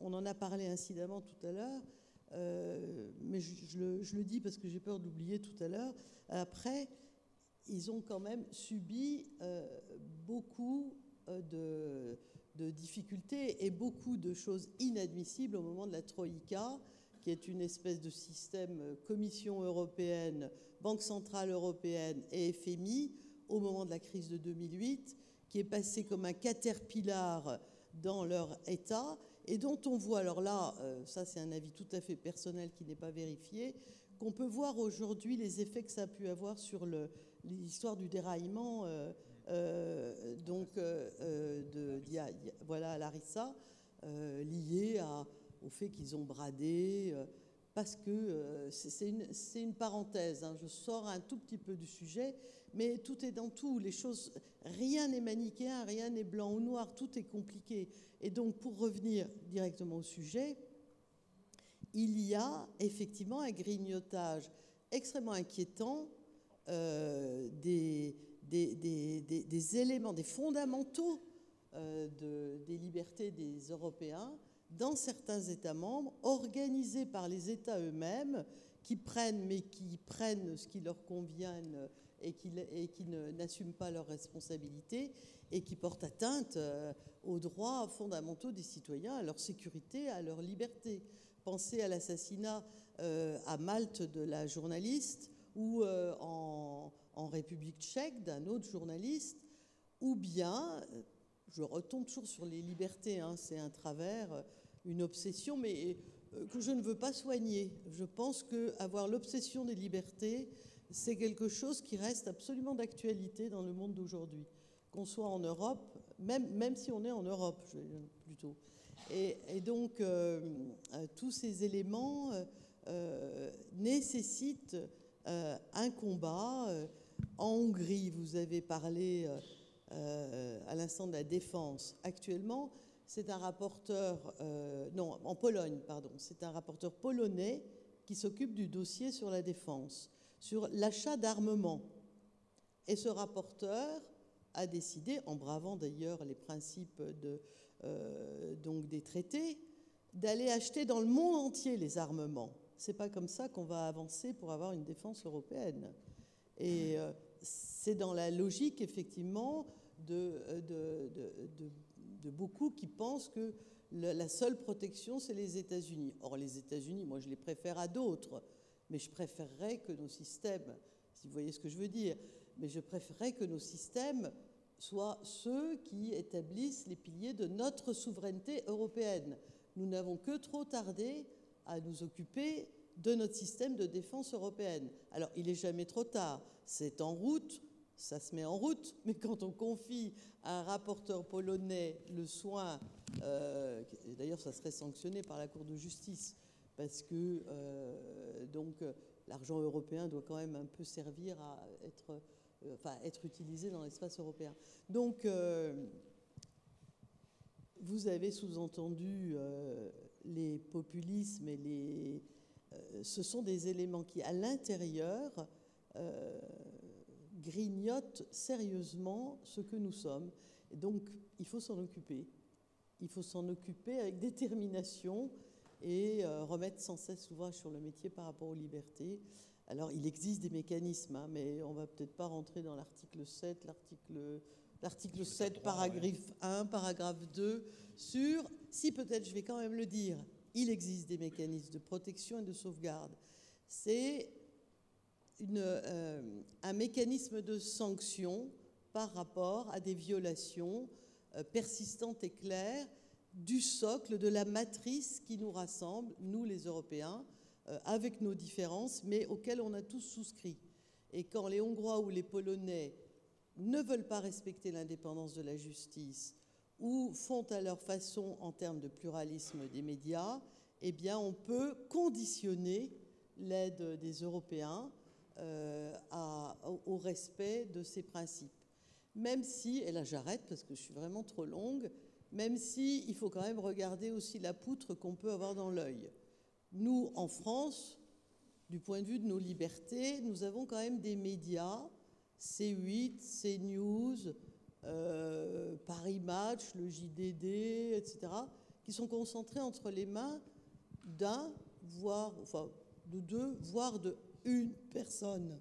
on en a parlé incidemment tout à l'heure, mais je le dis parce que j'ai peur d'oublier tout à l'heure. Après, ils ont quand même subi beaucoup de difficultés et beaucoup de choses inadmissibles au moment de la Troïka, qui est une espèce de système Commission européenne, Banque centrale européenne et FMI, au moment de la crise de 2008, qui est passé comme un caterpillar dans leur État, et dont on voit, alors là, ça c'est un avis tout à fait personnel qui n'est pas vérifié, qu'on peut voir aujourd'hui les effets que ça a pu avoir sur l'histoire du déraillement à Larissa, lié au fait qu'ils ont bradé parce que c'est une parenthèse, hein, je sors un tout petit peu du sujet, mais tout est dans tout, les choses, rien n'est manichéen, rien n'est blanc ou noir, tout est compliqué. Et donc, pour revenir directement au sujet, il y a effectivement un grignotage extrêmement inquiétant des éléments, des fondamentaux des libertés des Européens dans certains États membres, organisés par les États eux-mêmes, qui prennent ce qui leur convient et qui n'assument pas leurs responsabilités et qui portent atteinte aux droits fondamentaux des citoyens, à leur sécurité, à leur liberté. Pensez à l'assassinat à Malte de la journaliste ou en République tchèque d'un autre journaliste, ou bien, je retombe toujours sur les libertés, hein, c'est un travers, une obsession, mais que je ne veux pas soigner. Je pense qu'avoir l'obsession des libertés, c'est quelque chose qui reste absolument d'actualité dans le monde d'aujourd'hui. Qu'on soit en Europe, même si on est en Europe, plutôt. Et donc, tous ces éléments nécessitent un combat. En Hongrie, vous avez parlé à l'instant de la défense. Actuellement, c'est un rapporteur, non, en Pologne, pardon, c'est un rapporteur polonais qui s'occupe du dossier sur la défense, sur l'achat d'armement. Et ce rapporteur a décidé, en bravant d'ailleurs les principes donc des traités, d'aller acheter dans le monde entier les armements. C'est pas comme ça qu'on va avancer pour avoir une défense européenne. Et c'est dans la logique, effectivement, de beaucoup qui pensent que la seule protection, c'est les États-Unis. Or, les États-Unis, moi, je les préfère à d'autres, mais je préférerais que nos systèmes, si vous voyez ce que je veux dire, mais je préférerais que nos systèmes soient ceux qui établissent les piliers de notre souveraineté européenne. Nous n'avons que trop tardé à nous occuper de notre système de défense européenne. Alors, il n'est jamais trop tard. C'est en route, ça se met en route, mais quand on confie à un rapporteur polonais le soin, d'ailleurs, ça serait sanctionné par la Cour de justice, parce que l'argent européen doit quand même un peu servir à être utilisé dans l'espace européen. Donc, vous avez sous-entendu les populismes et ce sont des éléments qui, à l'intérieur, grignotent sérieusement ce que nous sommes. Et donc, il faut s'en occuper. Il faut s'en occuper avec détermination et remettre sans cesse l'ouvrage sur le métier par rapport aux libertés. Alors, il existe des mécanismes, hein, mais on ne va peut-être pas rentrer dans l'article 7, l'article 7, paragraphe 1, paragraphe 2, sur, si peut-être je vais quand même le dire, il existe des mécanismes de protection et de sauvegarde. C'est un mécanisme de sanction par rapport à des violations persistantes et claires du socle, de la matrice qui nous rassemble, nous les Européens, avec nos différences, mais auxquelles on a tous souscrit. Et quand les Hongrois ou les Polonais ne veulent pas respecter l'indépendance de la justice ou font à leur façon en termes de pluralisme des médias, eh bien, on peut conditionner l'aide des Européens au respect de ces principes. Même si, et là j'arrête parce que je suis vraiment trop longue, même si il faut quand même regarder aussi la poutre qu'on peut avoir dans l'œil. Nous, en France, du point de vue de nos libertés, nous avons quand même des médias, C8, CNews, Paris Match, le JDD, etc., qui sont concentrés entre les mains d'un, voire, enfin, de deux, voire de une personne.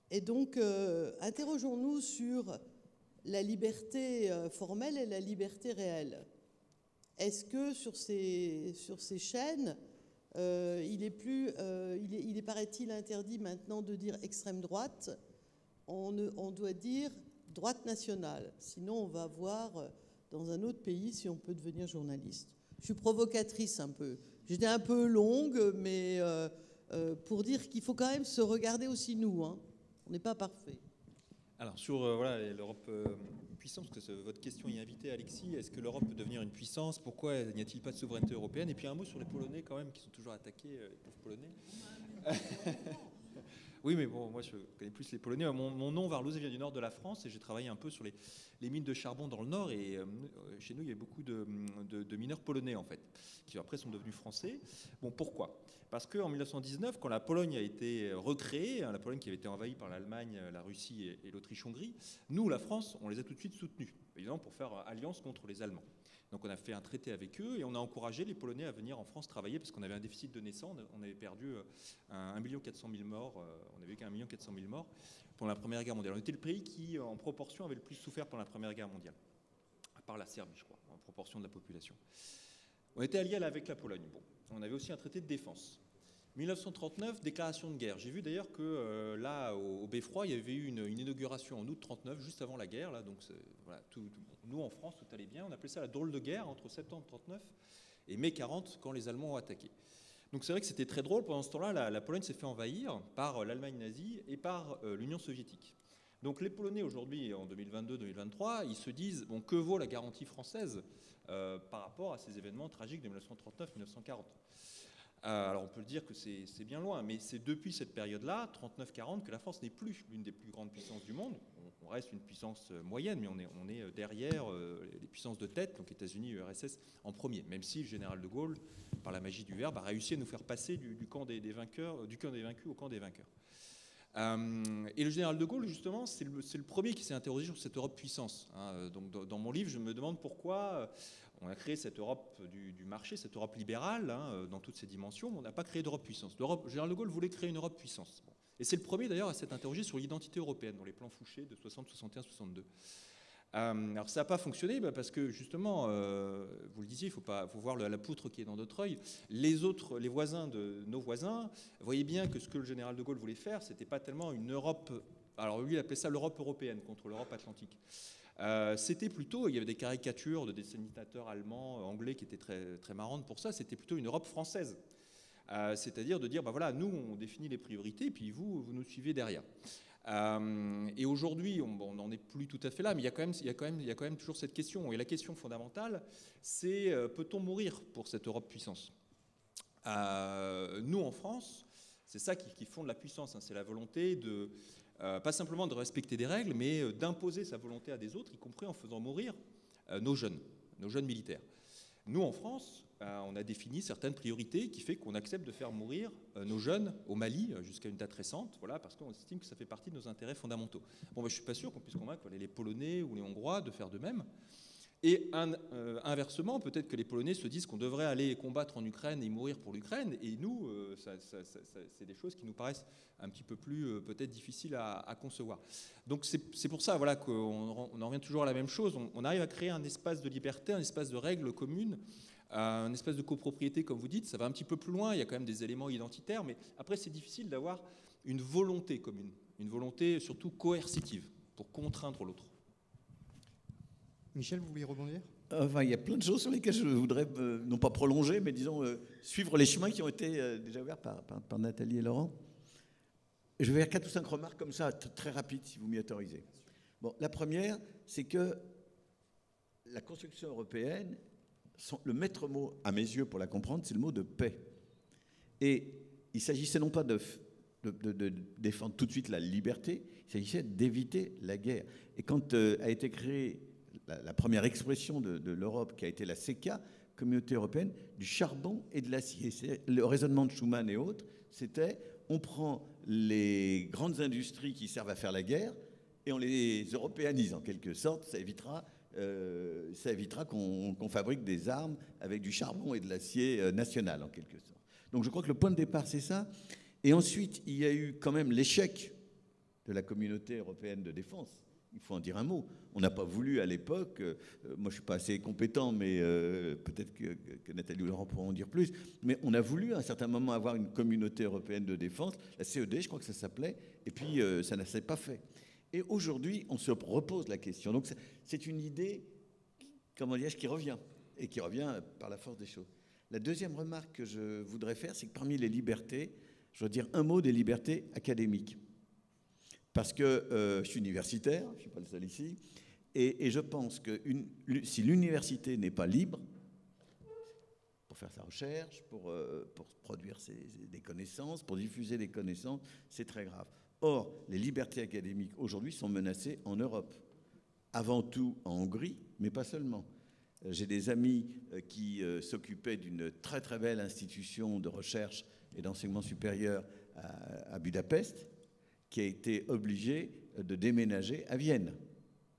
Et donc, interrogeons-nous sur la liberté formelle et la liberté réelle. Est-ce que sur ces chaînes, il est paraît-il interdit maintenant de dire extrême droite, on doit dire droite nationale. Sinon, on va voir dans un autre pays si on peut devenir journaliste. Je suis provocatrice un peu. J'étais un peu longue, mais pour dire qu'il faut quand même se regarder aussi nous. Hein. On n'est pas parfait. Alors sur voilà, l'Europe puissance, parce que votre question y est invitée, Alexis, est-ce que l'Europe peut devenir une puissance? Pourquoi n'y a-t-il pas de souveraineté européenne? Et puis un mot sur les Polonais quand même, qui sont toujours attaqués, les pauvres Polonais. Oui, mais bon, moi je connais plus les Polonais. Mon nom, Varlouz, vient du nord de la France et j'ai travaillé un peu sur les mines de charbon dans le nord. Et chez nous, il y a beaucoup de mineurs polonais, en fait, qui après sont devenus français. Bon, pourquoi? Parce qu'en 1919, quand la Pologne a été recréée, la Pologne qui avait été envahie par l'Allemagne, la Russie et l'Autriche-Hongrie, nous, la France, on les a tout de suite soutenus, évidemment, pour faire alliance contre les Allemands. Donc on a fait un traité avec eux et on a encouragé les Polonais à venir en France travailler parce qu'on avait un déficit de naissance. On avait perdu 1 400 000 morts, on avait qu'un 1 400 000 morts pendant la Première Guerre mondiale. On était le pays qui, en proportion, avait le plus souffert pendant la Première Guerre mondiale, à part la Serbie, je crois, en proportion de la population. On était alliés avec la Pologne. Bon, on avait aussi un traité de défense. 1939, déclaration de guerre. J'ai vu d'ailleurs que là, au Beffroi, il y avait eu une inauguration en août 39, juste avant la guerre. Là, donc voilà, nous, en France, tout allait bien. On appelait ça la drôle de guerre entre septembre 39 et mai 40, quand les Allemands ont attaqué. Donc c'est vrai que c'était très drôle. Pendant ce temps-là, la Pologne s'est fait envahir par l'Allemagne nazie et par l'Union soviétique. Donc les Polonais, aujourd'hui, en 2022-2023, ils se disent, bon, que vaut la garantie française par rapport à ces événements tragiques de 1939-1940 ? Alors on peut le dire que c'est bien loin, mais c'est depuis cette période-là, 39-40, que la France n'est plus l'une des plus grandes puissances du monde. On reste une puissance moyenne, mais on est derrière les puissances de tête, donc États-Unis, URSS en premier, même si le général de Gaulle, par la magie du verbe, a réussi à nous faire passer du camp des vainqueurs, du camp des vaincus au camp des vainqueurs. Et le général de Gaulle, justement, c'est le premier qui s'est interrogé sur cette Europe puissance. Donc dans mon livre, je me demande pourquoi on a créé cette Europe du marché, cette Europe libérale, dans toutes ses dimensions, mais on n'a pas créé d'Europe puissance. Le général de Gaulle voulait créer une Europe puissance. Bon. Et c'est le premier d'ailleurs à s'être interrogé sur l'identité européenne, dans les plans Fouché de 60, 61, 62. Alors ça n'a pas fonctionné parce que justement, vous le disiez, il faut voir la poutre qui est dans notre œil. Les voisins de nos voisins voyaient bien que ce que le général de Gaulle voulait faire, c'était pas tellement une Europe. Alors lui, il appelait ça l'Europe européenne contre l'Europe atlantique. C'était plutôt, il y avait des caricatures de dessinateurs allemands, anglais qui étaient très, très marrantes pour ça. C'était plutôt une Europe française. C'est-à-dire de dire, bah voilà, nous on définit les priorités, puis vous nous suivez derrière. Et aujourd'hui, on n'en est plus tout à fait là, mais il y a quand même toujours cette question. Et la question fondamentale, c'est peut-on mourir pour cette Europe puissance? Nous, en France, c'est ça qui fonde la puissance. C'est la volonté de, pas simplement de respecter des règles, mais d'imposer sa volonté à des autres, y compris en faisant mourir nos jeunes militaires. Nous, en France, on a défini certaines priorités qui fait qu'on accepte de faire mourir nos jeunes au Mali jusqu'à une date récente, voilà, parce qu'on estime que ça fait partie de nos intérêts fondamentaux. Bon, je ne suis pas sûr qu'on puisse convaincre les Polonais ou les Hongrois de faire de même. Et inversement, peut-être que les Polonais se disent qu'on devrait aller combattre en Ukraine et mourir pour l'Ukraine. Et nous, c'est des choses qui nous paraissent un petit peu plus peut-être difficiles à concevoir. Donc c'est pour ça voilà, qu'on en revient toujours à la même chose. On arrive à créer un espace de liberté, un espace de règles communes, un espace de copropriété, comme vous dites. Ça va un petit peu plus loin, il y a quand même des éléments identitaires, mais après c'est difficile d'avoir une volonté commune, une volonté surtout coercitive pour contraindre l'autre. Michel, vous vouliez rebondir ? Enfin, il y a plein de choses sur lesquelles je voudrais, non pas prolonger, mais disons, suivre les chemins qui ont été déjà ouverts par Nathalie et Laurent. Je vais faire 4 ou 5 remarques comme ça, très rapides, si vous m'y autorisez. Bon, la première, c'est que la construction européenne, le maître mot, à mes yeux, pour la comprendre, c'est le mot de paix. Et il s'agissait non pas de défendre tout de suite la liberté, il s'agissait d'éviter la guerre. Et quand a été créée la première expression de l'Europe, qui a été la CECA, Communauté européenne du charbon et de l'acier. Le raisonnement de Schuman et autres, c'était on prend les grandes industries qui servent à faire la guerre et on les européanise en quelque sorte. Ça évitera qu'on fabrique des armes avec du charbon et de l'acier national en quelque sorte. Donc je crois que le point de départ, c'est ça. Et ensuite, il y a eu quand même l'échec de la Communauté européenne de défense. Il faut en dire un mot. On n'a pas voulu à l'époque, moi je ne suis pas assez compétent, mais peut-être que Nathalie ou Laurent pourront en dire plus, mais on a voulu à un certain moment avoir une communauté européenne de défense, la CED, je crois que ça s'appelait, et puis ça ne s'est pas fait. Et aujourd'hui, on se repose la question. Donc c'est une idée, comment dire, qui revient, et qui revient par la force des choses. La deuxième remarque que je voudrais faire, c'est que parmi les libertés, je dois dire un mot des libertés académiques. Parce que je suis universitaire, je ne suis pas le seul ici, et je pense que si l'université n'est pas libre, pour faire sa recherche, pour produire des connaissances, pour diffuser des connaissances, c'est très grave. Or, les libertés académiques aujourd'hui sont menacées en Europe, avant tout en Hongrie, mais pas seulement. J'ai des amis qui s'occupaient d'une très très belle institution de recherche et d'enseignement supérieur à Budapest, qui a été obligée de déménager à Vienne,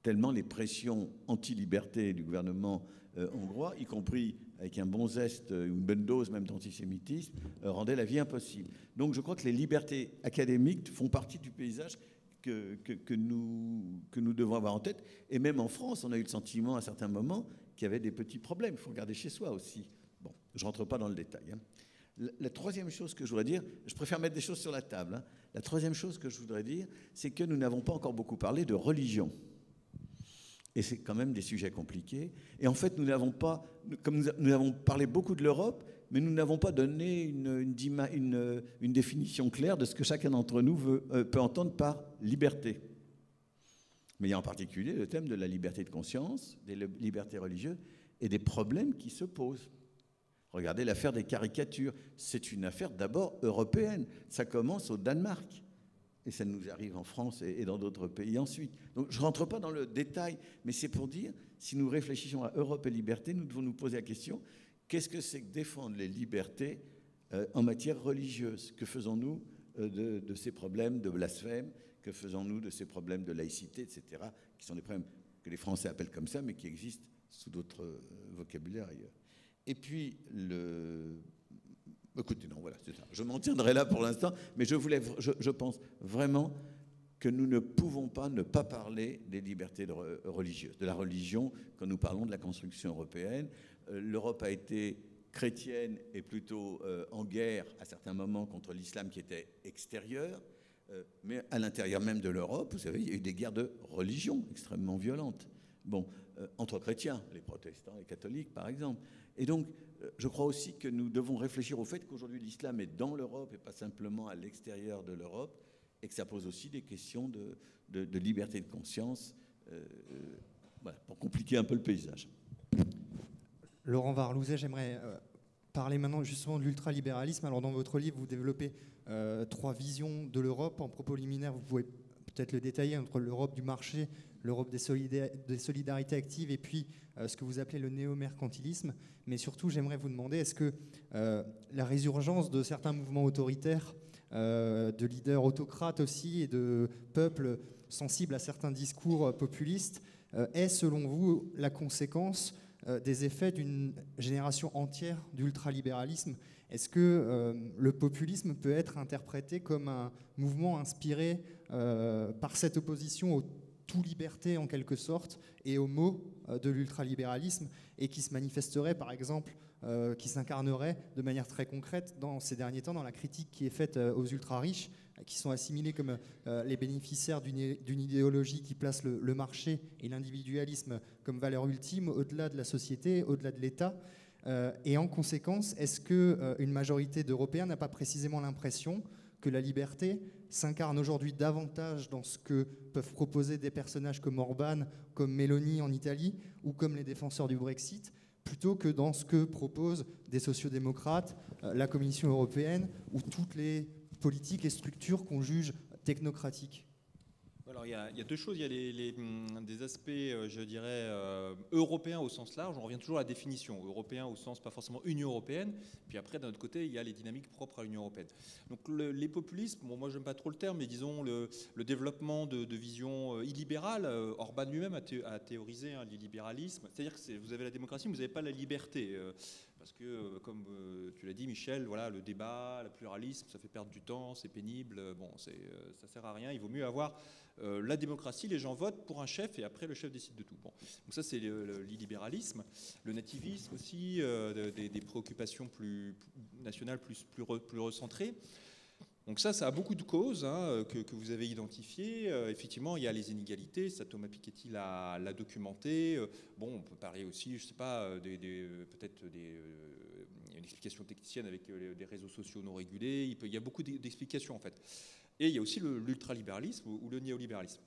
tellement les pressions anti-liberté du gouvernement hongrois, y compris avec un bon zeste, une bonne dose même d'antisémitisme, rendaient la vie impossible. Donc je crois que les libertés académiques font partie du paysage que nous devons avoir en tête. Et même en France, on a eu le sentiment à certains moments qu'il y avait des petits problèmes. Il faut regarder chez soi aussi. Bon, je ne rentre pas dans le détail. La troisième chose que je voudrais dire, je préfère mettre des choses sur la table. La troisième chose que je voudrais dire, c'est que nous n'avons pas encore beaucoup parlé de religion. Et c'est quand même des sujets compliqués. Et en fait, nous n'avons pas, comme nous avons parlé beaucoup de l'Europe, mais nous n'avons pas donné une définition claire de ce que chacun d'entre nous peut entendre par liberté. Mais il y a en particulier le thème de la liberté de conscience, des libertés religieuses et des problèmes qui se posent. Regardez l'affaire des caricatures. C'est une affaire d'abord européenne. Ça commence au Danemark. Et ça nous arrive en France et dans d'autres pays ensuite. Donc je ne rentre pas dans le détail, mais c'est pour dire, si nous réfléchissons à Europe et liberté, nous devons nous poser la question, qu'est-ce que c'est que défendre les libertés en matière religieuse? Que faisons-nous de ces problèmes de blasphème? Que faisons-nous de ces problèmes de laïcité, etc., qui sont des problèmes que les Français appellent comme ça, mais qui existent sous d'autres vocabulaires ailleurs. Et puis, écoutez, non, voilà, c'est ça. Je m'en tiendrai là pour l'instant, mais je pense vraiment que nous ne pouvons pas ne pas parler des libertés religieuses, de la religion, quand nous parlons de la construction européenne. L'Europe a été chrétienne et plutôt en guerre à certains moments contre l'islam qui était extérieur, mais à l'intérieur même de l'Europe, vous savez, il y a eu des guerres de religion extrêmement violentes. Bon, entre chrétiens, les protestants, les catholiques, par exemple. Et donc, je crois aussi que nous devons réfléchir au fait qu'aujourd'hui l'islam est dans l'Europe et pas simplement à l'extérieur de l'Europe, et que ça pose aussi des questions de liberté de conscience, voilà, pour compliquer un peu le paysage. Laurent Varlouzet, j'aimerais parler maintenant justement de l'ultralibéralisme. Alors dans votre livre, vous développez 3 visions de l'Europe. En propos liminaire, vous pouvez peut-être le détailler entre l'Europe du marché, l'Europe des solidarités actives et puis ce que vous appelez le néo-mercantilisme. Mais surtout, j'aimerais vous demander, est-ce que la résurgence de certains mouvements autoritaires, de leaders autocrates aussi et de peuples sensibles à certains discours populistes est, selon vous, la conséquence des effets d'une génération entière d'ultralibéralisme? Est-ce que le populisme peut être interprété comme un mouvement inspiré par cette opposition au tout liberté en quelque sorte et au mot de l'ultralibéralisme et qui se manifesterait par exemple, qui s'incarnerait de manière très concrète dans ces derniers temps dans la critique qui est faite aux ultra-riches qui sont assimilés comme les bénéficiaires d'une idéologie qui place le marché et l'individualisme comme valeur ultime au-delà de la société, au-delà de l'État. Et en conséquence, est-ce qu'une majorité d'Européens n'a pas précisément l'impression que la liberté s'incarne aujourd'hui davantage dans ce que peuvent proposer des personnages comme Orban, comme Meloni en Italie, ou comme les défenseurs du Brexit, plutôt que dans ce que proposent des sociodémocrates, la Commission européenne, ou toutes les politiques et structures qu'on juge technocratiques? Alors il y a 2 choses, il y a des aspects, je dirais, européens au sens large, on revient toujours à la définition, européen au sens pas forcément Union européenne, puis après d'un autre côté il y a les dynamiques propres à l'Union européenne. Donc les populismes, bon, moi j'aime pas trop le terme, mais disons le développement de visions illibérales, Orban lui-même a théorisé l'illibéralisme, c'est-à-dire que vous avez la démocratie mais vous n'avez pas la liberté. Parce que, comme tu l'as dit, Michel, voilà, le débat, le pluralisme, ça fait perdre du temps, c'est pénible, bon, ça ne sert à rien. Il vaut mieux avoir la démocratie, les gens votent pour un chef et après le chef décide de tout. Bon. Donc ça, c'est l'illibéralisme. Le nativisme aussi, des préoccupations plus nationales, plus recentrées. Donc ça a beaucoup de causes que vous avez identifiées. Effectivement, il y a les inégalités, ça Thomas Piketty l'a documenté. Bon, on peut parler aussi, je ne sais pas, peut-être une explication technicienne avec des réseaux sociaux non régulés. Il y a beaucoup d'explications en fait. Et il y a aussi l'ultralibéralisme ou le néolibéralisme.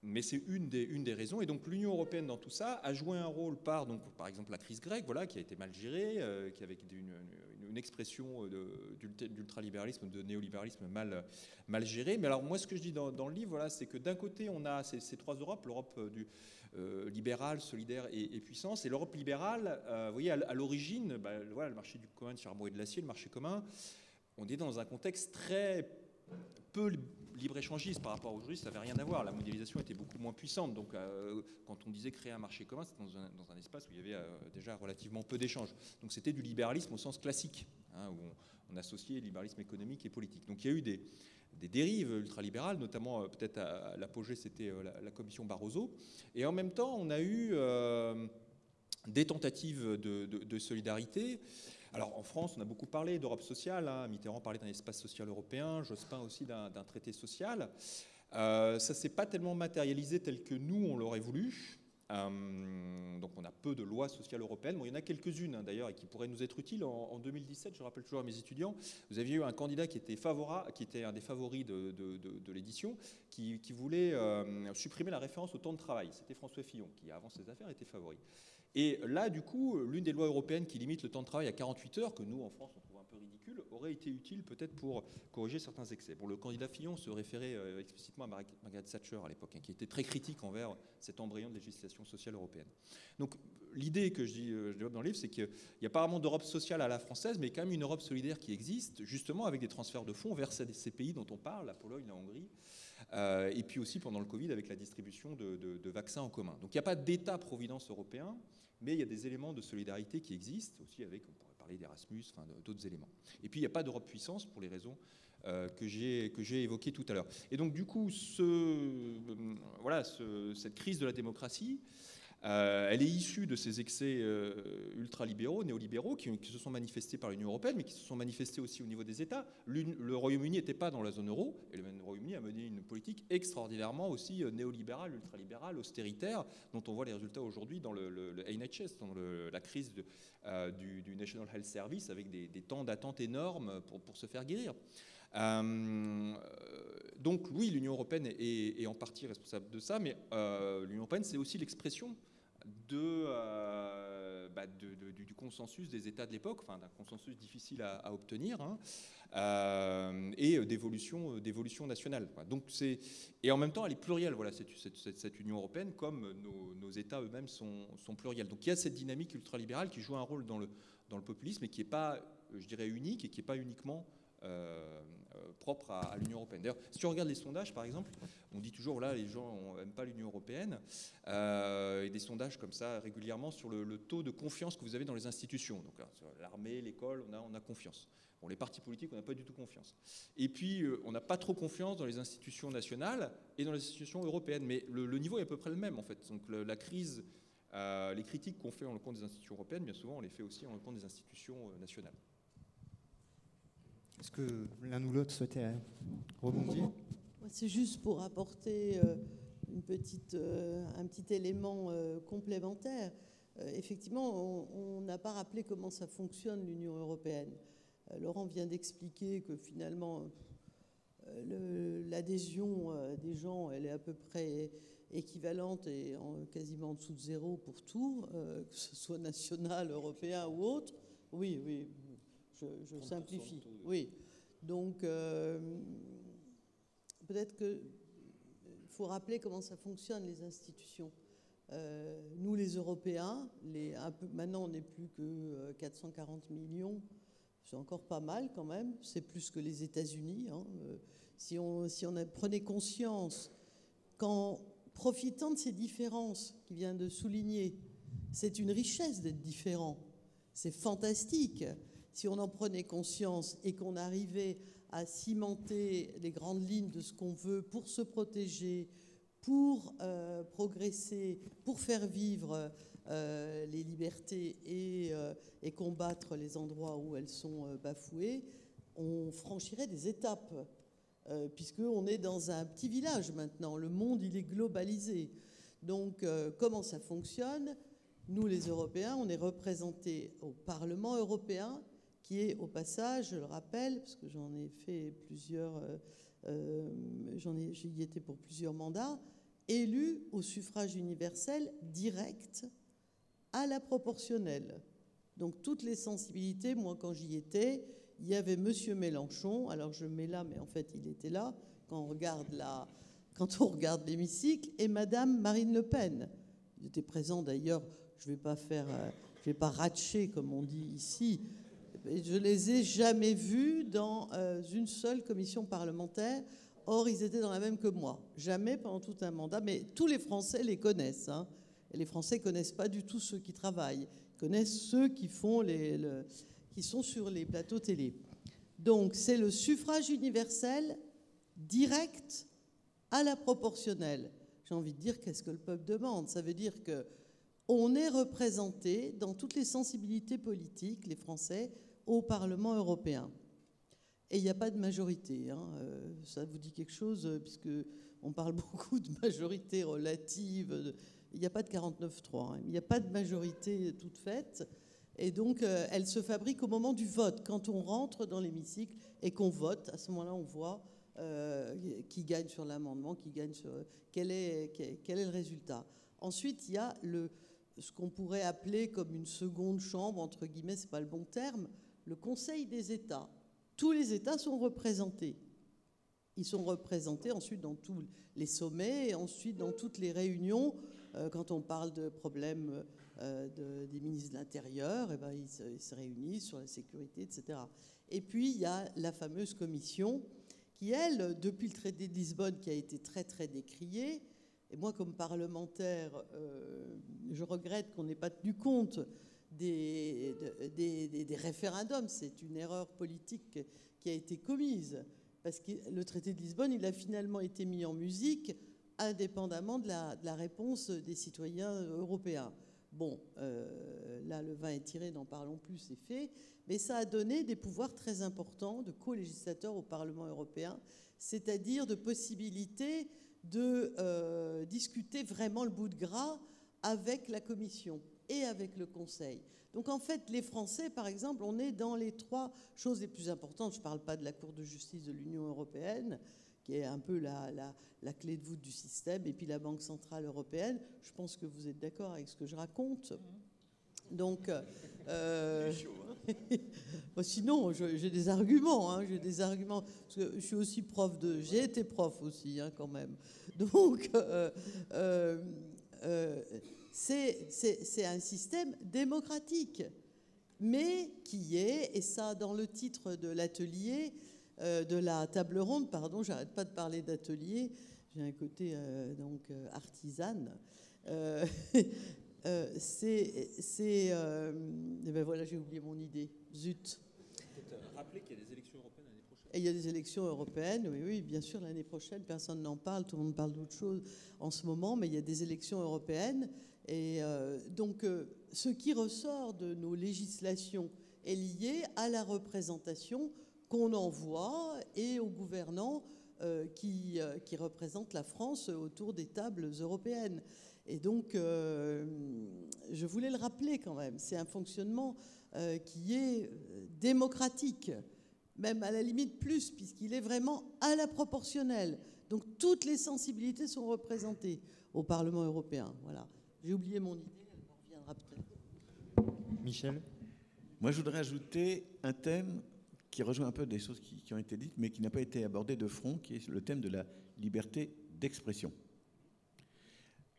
Mais c'est une des raisons. Et donc l'Union européenne dans tout ça a joué un rôle par exemple la crise grecque, voilà, qui a été mal gérée, qui avait une expression d'ultralibéralisme, de néolibéralisme mal gérée. Mais alors moi ce que je dis dans le livre, voilà, c'est que d'un côté on a ces trois Europes, l'Europe libérale, solidaire et puissance. Et l'Europe libérale, vous voyez, à l'origine, voilà, le marché du commun de charbon et de l'acier, le marché commun, on est dans un contexte très peu libre-échangiste par rapport à aujourd'hui, ça n'avait rien à voir. La mondialisation était beaucoup moins puissante. Donc, quand on disait créer un marché commun, c'était dans un espace où il y avait déjà relativement peu d'échanges. Donc, c'était du libéralisme au sens classique, hein, où on associait libéralisme économique et politique. Donc, il y a eu des dérives ultralibérales, notamment peut-être à l'apogée, c'était la commission Barroso. Et en même temps, on a eu des tentatives de solidarité. Alors en France, on a beaucoup parlé d'Europe sociale, hein. Mitterrand parlait d'un espace social européen, Jospin aussi d'un traité social. Ça ne s'est pas tellement matérialisé tel que nous, on l'aurait voulu. Donc on a peu de lois sociales européennes. Bon, il y en a quelques-unes hein, d'ailleurs et qui pourraient nous être utiles. En 2017, je rappelle toujours à mes étudiants, vous aviez eu un candidat qui était un des favoris de l'édition, qui voulait supprimer la référence au temps de travail. C'était François Fillon, qui avant ses affaires était favori. Et là, du coup, l'une des lois européennes qui limite le temps de travail à 48 heures, que nous, en France, on trouve un peu ridicule, aurait été utile peut-être pour corriger certains excès. Bon, le candidat Fillon se référait explicitement à Margaret Thatcher à l'époque, hein, qui était très critique envers cet embryon de législation sociale européenne. Donc, l'idée que je développe dans le livre, c'est qu'il y a pas vraiment d'Europe sociale à la française, mais quand même une Europe solidaire qui existe, justement avec des transferts de fonds vers ces pays dont on parle, la Pologne, la Hongrie, et puis aussi pendant le Covid avec la distribution de vaccins en commun. Donc, il n'y a pas d'État-providence européen, mais il y a des éléments de solidarité qui existent aussi avec, on pourrait parler d'Erasmus, enfin d'autres éléments. Et puis il n'y a pas d'Europe puissance pour les raisons que j'ai évoquées tout à l'heure. Et donc du coup, cette crise de la démocratie, elle est issue de ces excès ultralibéraux, néolibéraux, qui se sont manifestés par l'Union européenne, mais qui se sont manifestés aussi au niveau des États. Le Royaume-Uni n'était pas dans la zone euro, et le Royaume-Uni a mené une politique extraordinairement aussi néolibérale, ultralibérale, austéritaire, dont on voit les résultats aujourd'hui dans le NHS, dans la crise du National Health Service, avec des temps d'attente énormes pour se faire guérir. Donc oui, l'Union européenne est en partie responsable de ça, mais l'Union européenne, c'est aussi l'expression du consensus des États de l'époque, enfin d'un consensus difficile à obtenir, hein, et d'évolution nationale. Donc et en même temps, elle est plurielle. Voilà, cette Union européenne, comme nos États eux-mêmes sont pluriels. Donc il y a cette dynamique ultralibérale qui joue un rôle dans le populisme et qui n'est pas, je dirais, unique et qui n'est pas uniquement propre à l'Union européenne. D'ailleurs, si on regarde les sondages, par exemple, on dit toujours, voilà, les gens n'aiment pas l'Union européenne, et des sondages comme ça régulièrement sur le taux de confiance que vous avez dans les institutions. Donc l'armée, l'école, on a confiance. Bon, les partis politiques, on n'a pas du tout confiance. Et puis, on n'a pas trop confiance dans les institutions nationales et dans les institutions européennes. Mais le niveau est à peu près le même, en fait. Donc la crise, les critiques qu'on fait en le compte des institutions européennes, bien souvent, on les fait aussi en le compte des institutions nationales. Est-ce que l'un ou l'autre souhaitait rebondir ? C'est juste pour apporter un petit élément complémentaire. Effectivement, on n'a pas rappelé comment ça fonctionne l'Union européenne. Laurent vient d'expliquer que finalement, l'adhésion des gens, elle est à peu près équivalente et quasiment en dessous de zéro pour tout, que ce soit national, européen ou autre. Oui, je simplifie. Oui. Donc, peut-être qu'il faut rappeler comment ça fonctionne, les institutions. Nous, les Européens, maintenant, on n'est plus que 440 millions. C'est encore pas mal quand même. C'est plus que les États-Unis. Hein. Si on prenait conscience qu'en profitant de ces différences qu'il vient de souligner, c'est une richesse d'être différent. C'est fantastique. Si on en prenait conscience et qu'on arrivait à cimenter les grandes lignes de ce qu'on veut pour se protéger, pour progresser, pour faire vivre les libertés et combattre les endroits où elles sont bafouées, on franchirait des étapes, puisqu'on est dans un petit village maintenant. Le monde, il est globalisé. Donc, comment ça fonctionne ? Nous, les Européens, on est représentés au Parlement européen, qui est au passage, je le rappelle, parce que j'en ai fait plusieurs j'y étais pour plusieurs mandats, élu au suffrage universel direct à la proportionnelle. Donc toutes les sensibilités, moi quand j'y étais, il y avait Monsieur Mélenchon, alors je mets là, mais en fait il était là, quand on regarde l'hémicycle, et Madame Marine Le Pen. Il était présent d'ailleurs, je ne vais pas ratcher comme on dit ici, je ne les ai jamais vus dans une seule commission parlementaire. Or, ils étaient dans la même que moi. Jamais pendant tout un mandat. Mais tous les Français les connaissent. Hein. Et les Français ne connaissent pas du tout ceux qui travaillent. Ils connaissent ceux qui sont sur les plateaux télé. Donc, c'est le suffrage universel direct à la proportionnelle. J'ai envie de dire, qu'est-ce que le peuple demande? Ça veut dire qu'on est représenté dans toutes les sensibilités politiques, les Français, au Parlement européen. Et il n'y a pas de majorité. Hein. Ça vous dit quelque chose, puisqu'on parle beaucoup de majorité relative. Il n'y a pas de 49-3. Hein. Il n'y a pas de majorité toute faite. Et donc, elle se fabrique au moment du vote. Quand on rentre dans l'hémicycle et qu'on vote, à ce moment-là, on voit qui gagne sur l'amendement, qui gagne sur... Quel est le résultat. Ensuite, il y a ce qu'on pourrait appeler comme une seconde chambre, entre guillemets, ce n'est pas le bon terme, le Conseil des États. Tous les États sont représentés. Ils sont représentés ensuite dans tous les sommets et ensuite dans toutes les réunions. Quand on parle de problèmes des ministres de l'Intérieur, ils se réunissent sur la sécurité, etc. Et puis, il y a la fameuse commission qui, elle, depuis le traité de Lisbonne, qui a été très, très décrié, et moi, comme parlementaire, je regrette qu'on n'ait pas tenu compte des référendums. C'est une erreur politique qui a été commise, parce que le traité de Lisbonne, il a finalement été mis en musique indépendamment de la réponse des citoyens européens. Bon, là, le vin est tiré, n'en parlons plus, c'est fait, mais ça a donné des pouvoirs très importants de co-législateur au Parlement européen, c'est-à-dire de possibilité de discuter vraiment le bout de gras avec la Commission et avec le Conseil. Donc en fait, les Français, par exemple, on est dans les 3 choses les plus importantes. Je ne parle pas de la Cour de justice de l'Union européenne, qui est un peu la clé de voûte du système, et puis la Banque centrale européenne. Je pense que vous êtes d'accord avec ce que je raconte. Donc, sinon, j'ai des arguments. Hein, j'ai des arguments. Parce que je suis aussi j'ai été prof aussi, hein, quand même. Donc, c'est un système démocratique, mais qui est, et ça dans le titre de l'atelier, de la table ronde, pardon, j'arrête pas de parler d'atelier, j'ai un côté artisane. Ben voilà, j'ai oublié mon idée. Zut. Peut-être rappeler qu'il y a des élections européennes l'année prochaine. Et il y a des élections européennes, oui, bien sûr, l'année prochaine, personne n'en parle, tout le monde parle d'autre chose en ce moment, mais il y a des élections européennes. Et donc, ce qui ressort de nos législations est lié à la représentation qu'on envoie et aux gouvernants qui représentent la France autour des tables européennes. Et donc, je voulais le rappeler quand même, c'est un fonctionnement qui est démocratique, même à la limite plus, puisqu'il est vraiment à la proportionnelle. Donc, toutes les sensibilités sont représentées au Parlement européen. Voilà. J'ai oublié mon idée, elle me reviendra peut-être. Michel ? Moi, je voudrais ajouter un thème qui rejoint un peu des choses qui ont été dites, mais qui n'a pas été abordé de front, qui est le thème de la liberté d'expression.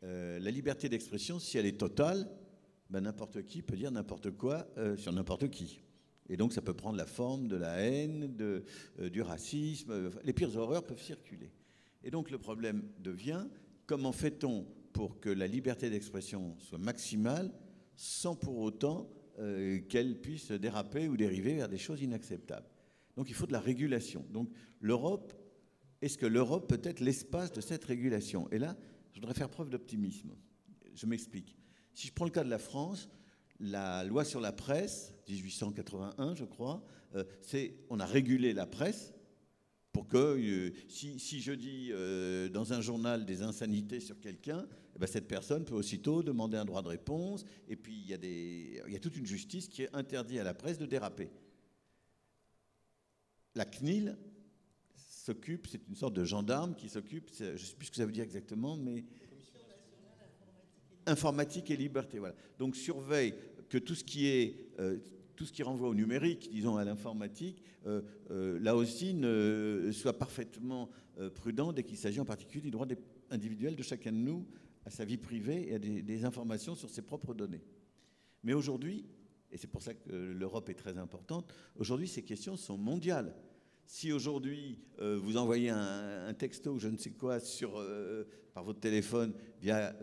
La liberté d'expression, si elle est totale, ben n'importe qui peut dire n'importe quoi sur n'importe qui. Et donc, ça peut prendre la forme de la haine, du racisme. Les pires horreurs peuvent circuler. Et donc, le problème devient, comment fait-on pour que la liberté d'expression soit maximale sans pour autant qu'elle puisse déraper ou dériver vers des choses inacceptables? Donc, il faut de la régulation. Donc, est-ce que l'Europe peut être l'espace de cette régulation? Et là, je voudrais faire preuve d'optimisme. Je m'explique. Si je prends le cas de la France, la loi sur la presse, 1881, je crois, on a régulé la presse pour que si je dis dans un journal des insanités sur quelqu'un, eh ben cette personne peut aussitôt demander un droit de réponse. Et puis, il y a toute une justice qui interdit à la presse de déraper. La CNIL, s'occupe, c'est une sorte de gendarme qui s'occupe, je ne sais plus ce que ça veut dire exactement, mais informatique et liberté, voilà. Donc surveille que tout ce qui renvoie au numérique, disons à l'informatique, là aussi soit parfaitement prudent dès qu'il s'agit en particulier du droit individuel de chacun de nous à sa vie privée et à des informations sur ses propres données. Mais aujourd'hui, et c'est pour ça que l'Europe est très importante, aujourd'hui ces questions sont mondiales. Si aujourd'hui vous envoyez un texto, je ne sais quoi, par votre téléphone via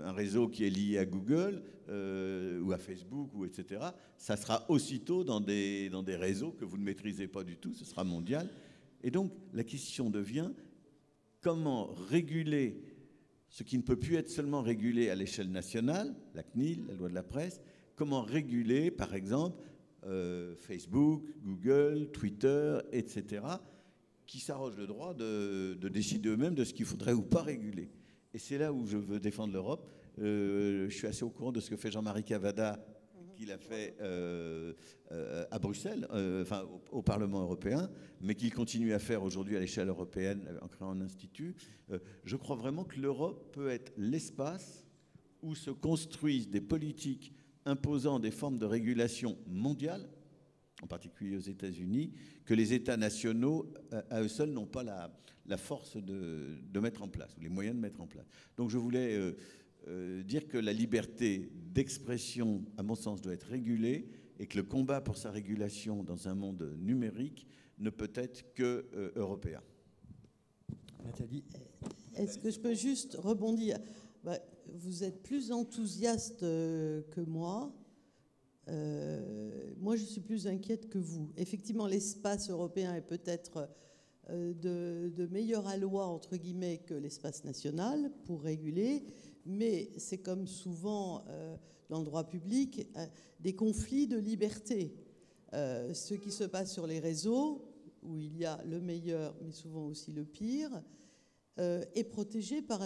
un réseau qui est lié à Google ou à Facebook, ou etc., ça sera aussitôt dans des réseaux que vous ne maîtrisez pas du tout, ce sera mondial. Et donc la question devient comment réguler ce qui ne peut plus être seulement régulé à l'échelle nationale, la CNIL, la loi de la presse, comment réguler, par exemple, Facebook, Google, Twitter, etc., qui s'arrogent le droit de décider eux-mêmes de ce qu'il faudrait ou pas réguler. Et c'est là où je veux défendre l'Europe. Je suis assez au courant de ce que fait Jean-Marie Cavada, qu'il a fait à Bruxelles, enfin au Parlement européen, mais qu'il continue à faire aujourd'hui à l'échelle européenne en créant un institut. Je crois vraiment que l'Europe peut être l'espace où se construisent des politiques imposant des formes de régulation mondiale, en particulier aux États-Unis, que les États nationaux, à eux seuls, n'ont pas la force de mettre en place, ou les moyens de mettre en place. Donc je voulais dire que la liberté d'expression, à mon sens, doit être régulée, et que le combat pour sa régulation dans un monde numérique ne peut être que européen. Nathalie. Est-ce que je peux juste rebondir ? Vous êtes plus enthousiaste que moi. Moi, je suis plus inquiète que vous. Effectivement, l'espace européen est peut-être de meilleur aloi, entre guillemets, que l'espace national pour réguler, mais c'est comme souvent dans le droit public, des conflits de liberté. Ce qui se passe sur les réseaux, où il y a le meilleur, mais souvent aussi le pire, est protégé par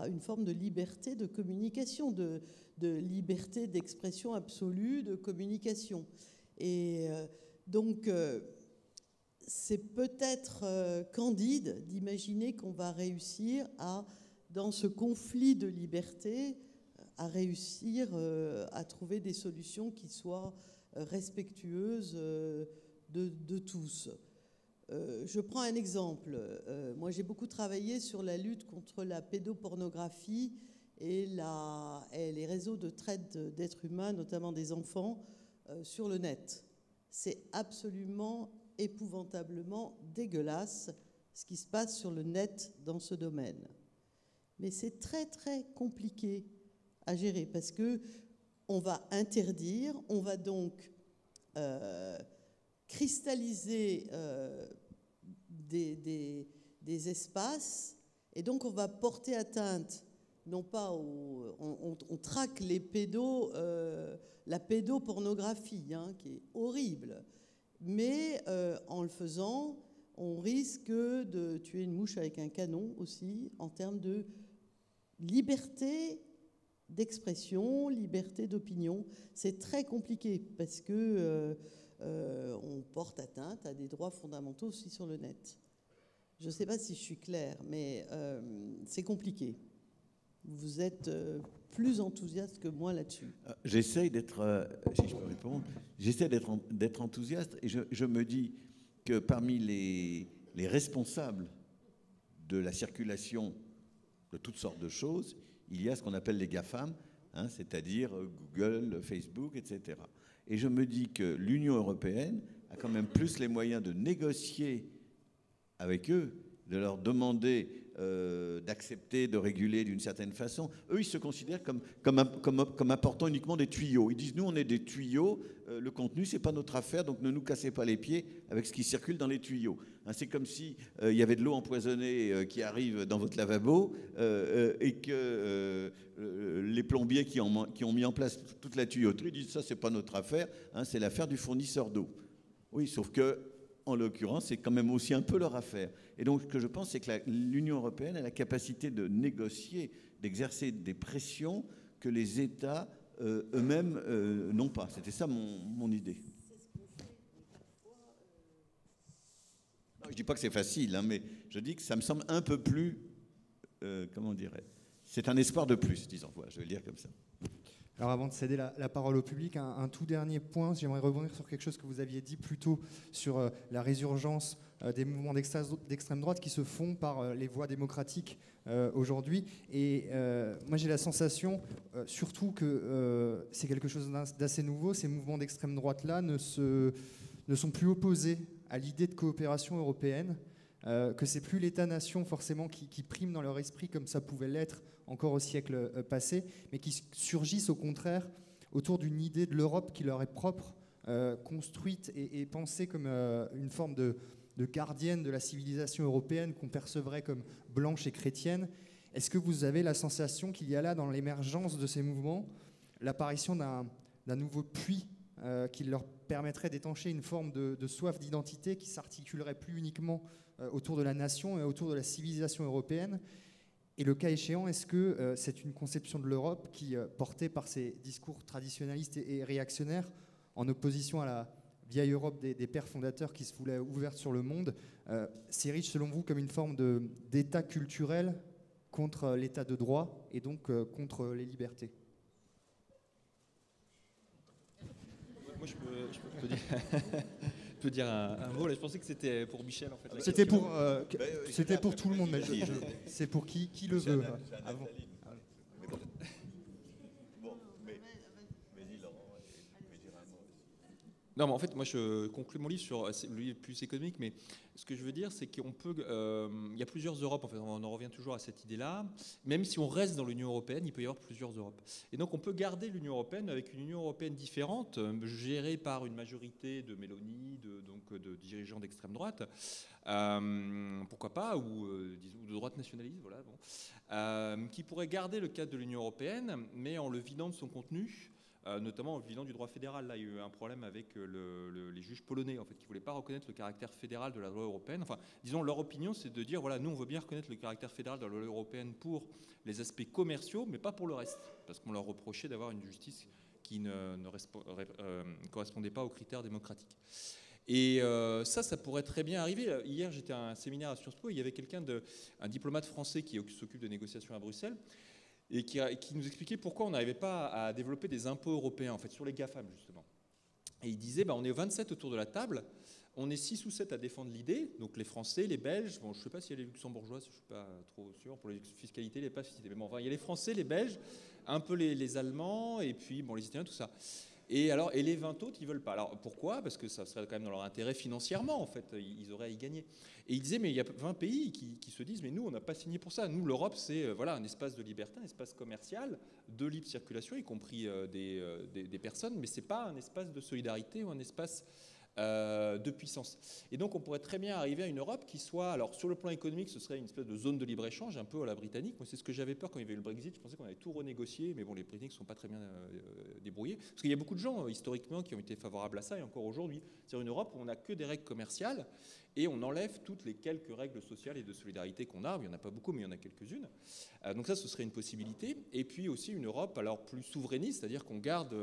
une forme de liberté de communication, de liberté d'expression absolue, de communication. Et donc, c'est peut-être candide d'imaginer qu'on va réussir dans ce conflit de liberté, à réussir à trouver des solutions qui soient respectueuses de tous. Je prends un exemple. Moi, j'ai beaucoup travaillé sur la lutte contre la pédopornographie et les réseaux de traite d'êtres humains, notamment des enfants, sur le net. C'est absolument épouvantablement dégueulasse ce qui se passe sur le net dans ce domaine. Mais c'est très, très compliqué à gérer parce qu'on va interdire, on va donc cristalliser des espaces, et donc on va porter atteinte, non pas on traque les pédos, la pédopornographie, qui est horrible, mais en le faisant, on risque de tuer une mouche avec un canon aussi, en termes de liberté d'expression, liberté d'opinion. C'est très compliqué parce que on porte atteinte à des droits fondamentaux aussi sur le net. Je ne sais pas si je suis claire, mais c'est compliqué. Vous êtes plus enthousiaste que moi là-dessus. J'essaie d'être, si je peux répondre, j'essaie d'être enthousiaste, et je me dis que parmi les responsables de la circulation de toutes sortes de choses, il y a ce qu'on appelle les GAFAM, c'est-à-dire Google, Facebook, etc. Et je me dis que l'Union européenne a quand même plus les moyens de négocier avec eux, de leur demander d'accepter, de réguler d'une certaine façon. Eux, ils se considèrent comme apportant uniquement des tuyaux. Ils disent, nous, on est des tuyaux, le contenu, c'est pas notre affaire, donc ne nous cassez pas les pieds avec ce qui circule dans les tuyaux. C'est comme si il y avait de l'eau empoisonnée qui arrive dans votre lavabo et que les plombiers qui ont mis en place toute la tuyauterie disent, ça, c'est pas notre affaire, c'est l'affaire du fournisseur d'eau. Oui, sauf que en l'occurrence, c'est quand même aussi un peu leur affaire. Et donc, ce que je pense, c'est que l'Union européenne a la capacité de négocier, d'exercer des pressions que les États eux-mêmes n'ont pas. C'était ça mon idée. Je ne dis pas que c'est facile, hein, mais je dis que ça me semble un peu plus, comment dirais-je, c'est un espoir de plus, disons, voilà, je vais le dire comme ça. Alors avant de céder la parole au public, un tout dernier point, j'aimerais rebondir sur quelque chose que vous aviez dit plus tôt sur la résurgence des mouvements d'extrême droite qui se font par les voies démocratiques aujourd'hui. Et moi j'ai la sensation surtout que c'est quelque chose d'assez nouveau. Ces mouvements d'extrême droite-là ne sont plus opposés à l'idée de coopération européenne, que c'est plus l'État-nation forcément qui prime dans leur esprit comme ça pouvait l'être encore au siècle passé, mais qui surgissent au contraire autour d'une idée de l'Europe qui leur est propre, construite et pensée comme une forme de gardienne de la civilisation européenne qu'on percevrait comme blanche et chrétienne. Est-ce que vous avez la sensation qu'il y a là, dans l'émergence de ces mouvements, l'apparition d'un nouveau puits qui leur permettrait d'étancher une forme de soif d'identité qui s'articulerait plus uniquement autour de la nation et autour de la civilisation européenne? Et le cas échéant, est-ce que c'est une conception de l'Europe qui, portée par ces discours traditionnalistes et réactionnaires, en opposition à la vieille Europe des pères fondateurs qui se voulait ouverte sur le monde, s'érige selon vous comme une forme d'État culturel contre l'État de droit et donc contre les libertés? Moi, je peux dire un mot. Là, je pensais que c'était pour Michel, en fait. C'était pour tout le monde, mais c'est pour qui le veut. Avant. Non, mais en fait, moi, je conclue mon livre sur le livre plus économique, mais ce que je veux dire, c'est qu'on peut, il y a plusieurs Europes. En fait, on en revient toujours à cette idée-là. Même si on reste dans l'Union européenne, il peut y avoir plusieurs Europes. Et donc, on peut garder l'Union européenne avec une Union européenne différente, gérée par une majorité de Mélanie, de dirigeants d'extrême droite. Pourquoi pas, ou de droite nationaliste, voilà. Bon, qui pourrait garder le cadre de l'Union européenne, mais en le vidant de son contenu. Notamment en vidant du droit fédéral. Là, il y a eu un problème avec les juges polonais, en fait, qui ne voulaient pas reconnaître le caractère fédéral de la loi européenne. Enfin, disons, leur opinion, c'est de dire, voilà, nous, on veut bien reconnaître le caractère fédéral de la loi européenne pour les aspects commerciaux, mais pas pour le reste, parce qu'on leur reprochait d'avoir une justice qui ne correspondait pas aux critères démocratiques. Et ça pourrait très bien arriver. Hier, j'étais à un séminaire à Sciences Po, il y avait un diplomate français qui s'occupe de négociations à Bruxelles, et qui nous expliquait pourquoi on n'arrivait pas à développer des impôts européens, en fait, sur les GAFAM, justement. Et il disait, on est 27 autour de la table, on est 6 ou 7 à défendre l'idée, donc les Français, les Belges, bon, je ne sais pas s'il y a les Luxembourgeois, je ne suis pas trop sûr, pour les fiscalités, les pas fiscalité, mais bon, enfin, il y a les Français, les Belges, un peu les Allemands, et puis bon, les Italiens, tout ça. Et les 20 autres, ils ne veulent pas. Alors pourquoi? Parce que ça serait quand même dans leur intérêt financièrement, en fait, ils auraient à y gagner. Et il disait, mais il y a 20 pays qui se disent, mais nous, on n'a pas signé pour ça. Nous, l'Europe, c'est voilà, un espace de liberté, un espace commercial, de libre circulation, y compris des personnes, mais ce n'est pas un espace de solidarité ou un espace de puissance. Et donc, on pourrait très bien arriver à une Europe qui soit, alors sur le plan économique, ce serait une espèce de zone de libre-échange, un peu à la britannique. Moi, c'est ce que j'avais peur quand il y avait eu le Brexit. Je pensais qu'on avait tout renégocié, mais bon, les Britanniques ne sont pas très bien débrouillés. Parce qu'il y a beaucoup de gens, historiquement, qui ont été favorables à ça, et encore aujourd'hui. C'est-à-dire une Europe où on n'a que des règles commerciales, et on enlève toutes les quelques règles sociales et de solidarité qu'on a. Il n'y en a pas beaucoup, mais il y en a quelques-unes. Donc ça, ce serait une possibilité. Et puis aussi une Europe alors plus souverainiste, c'est-à-dire qu'on garde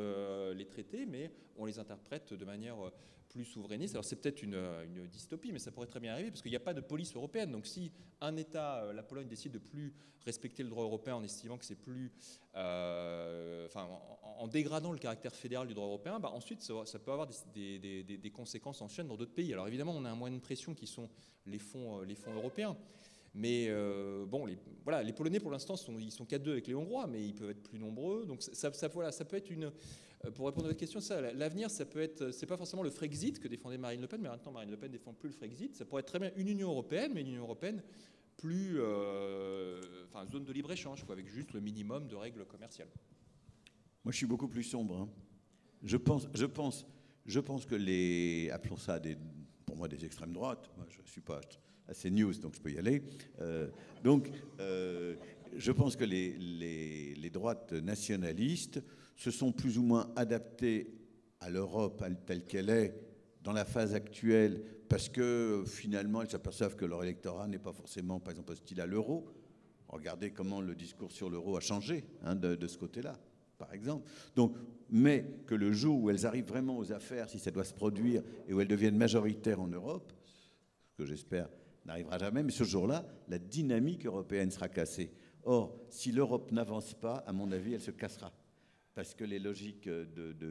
les traités, mais on les interprète de manière plus souverainiste. Alors c'est peut-être une dystopie, mais ça pourrait très bien arriver, parce qu'il n'y a pas de police européenne. Donc si un État, la Pologne, décide de plus respecter le droit européen en estimant que c'est plus... en dégradant le caractère fédéral du droit européen, ensuite ça peut avoir des conséquences en chaîne dans d'autres pays. Alors évidemment, on a un moyen de pression qui sont les fonds européens. Mais bon, les Polonais pour l'instant ils sont 4-2 avec les Hongrois, mais ils peuvent être plus nombreux. Donc ça peut être une... Pour répondre à votre question, l'avenir, ça peut être, c'est pas forcément le Frexit que défendait Marine Le Pen, mais maintenant Marine Le Pen défend plus le Frexit. Ça pourrait être très bien une Union européenne, mais une Union européenne plus, zone de libre échange, avec juste le minimum de règles commerciales. Moi, je suis beaucoup plus sombre. Hein. Je pense que appelons ça pour moi des extrêmes droites. Moi, je suis pas assez news, donc je peux y aller. Je pense que les droites nationalistes se sont plus ou moins adaptées à l'Europe telle qu'elle est dans la phase actuelle, parce que finalement, elles s'aperçoivent que leur électorat n'est pas forcément, par exemple, hostile à l'euro. Regardez comment le discours sur l'euro a changé de ce côté-là, par exemple. Donc, mais que le jour où elles arrivent vraiment aux affaires, si ça doit se produire, et où elles deviennent majoritaires en Europe, que j'espère n'arrivera jamais, mais ce jour-là, la dynamique européenne sera cassée. Or, si l'Europe n'avance pas, à mon avis, elle se cassera. Parce que les logiques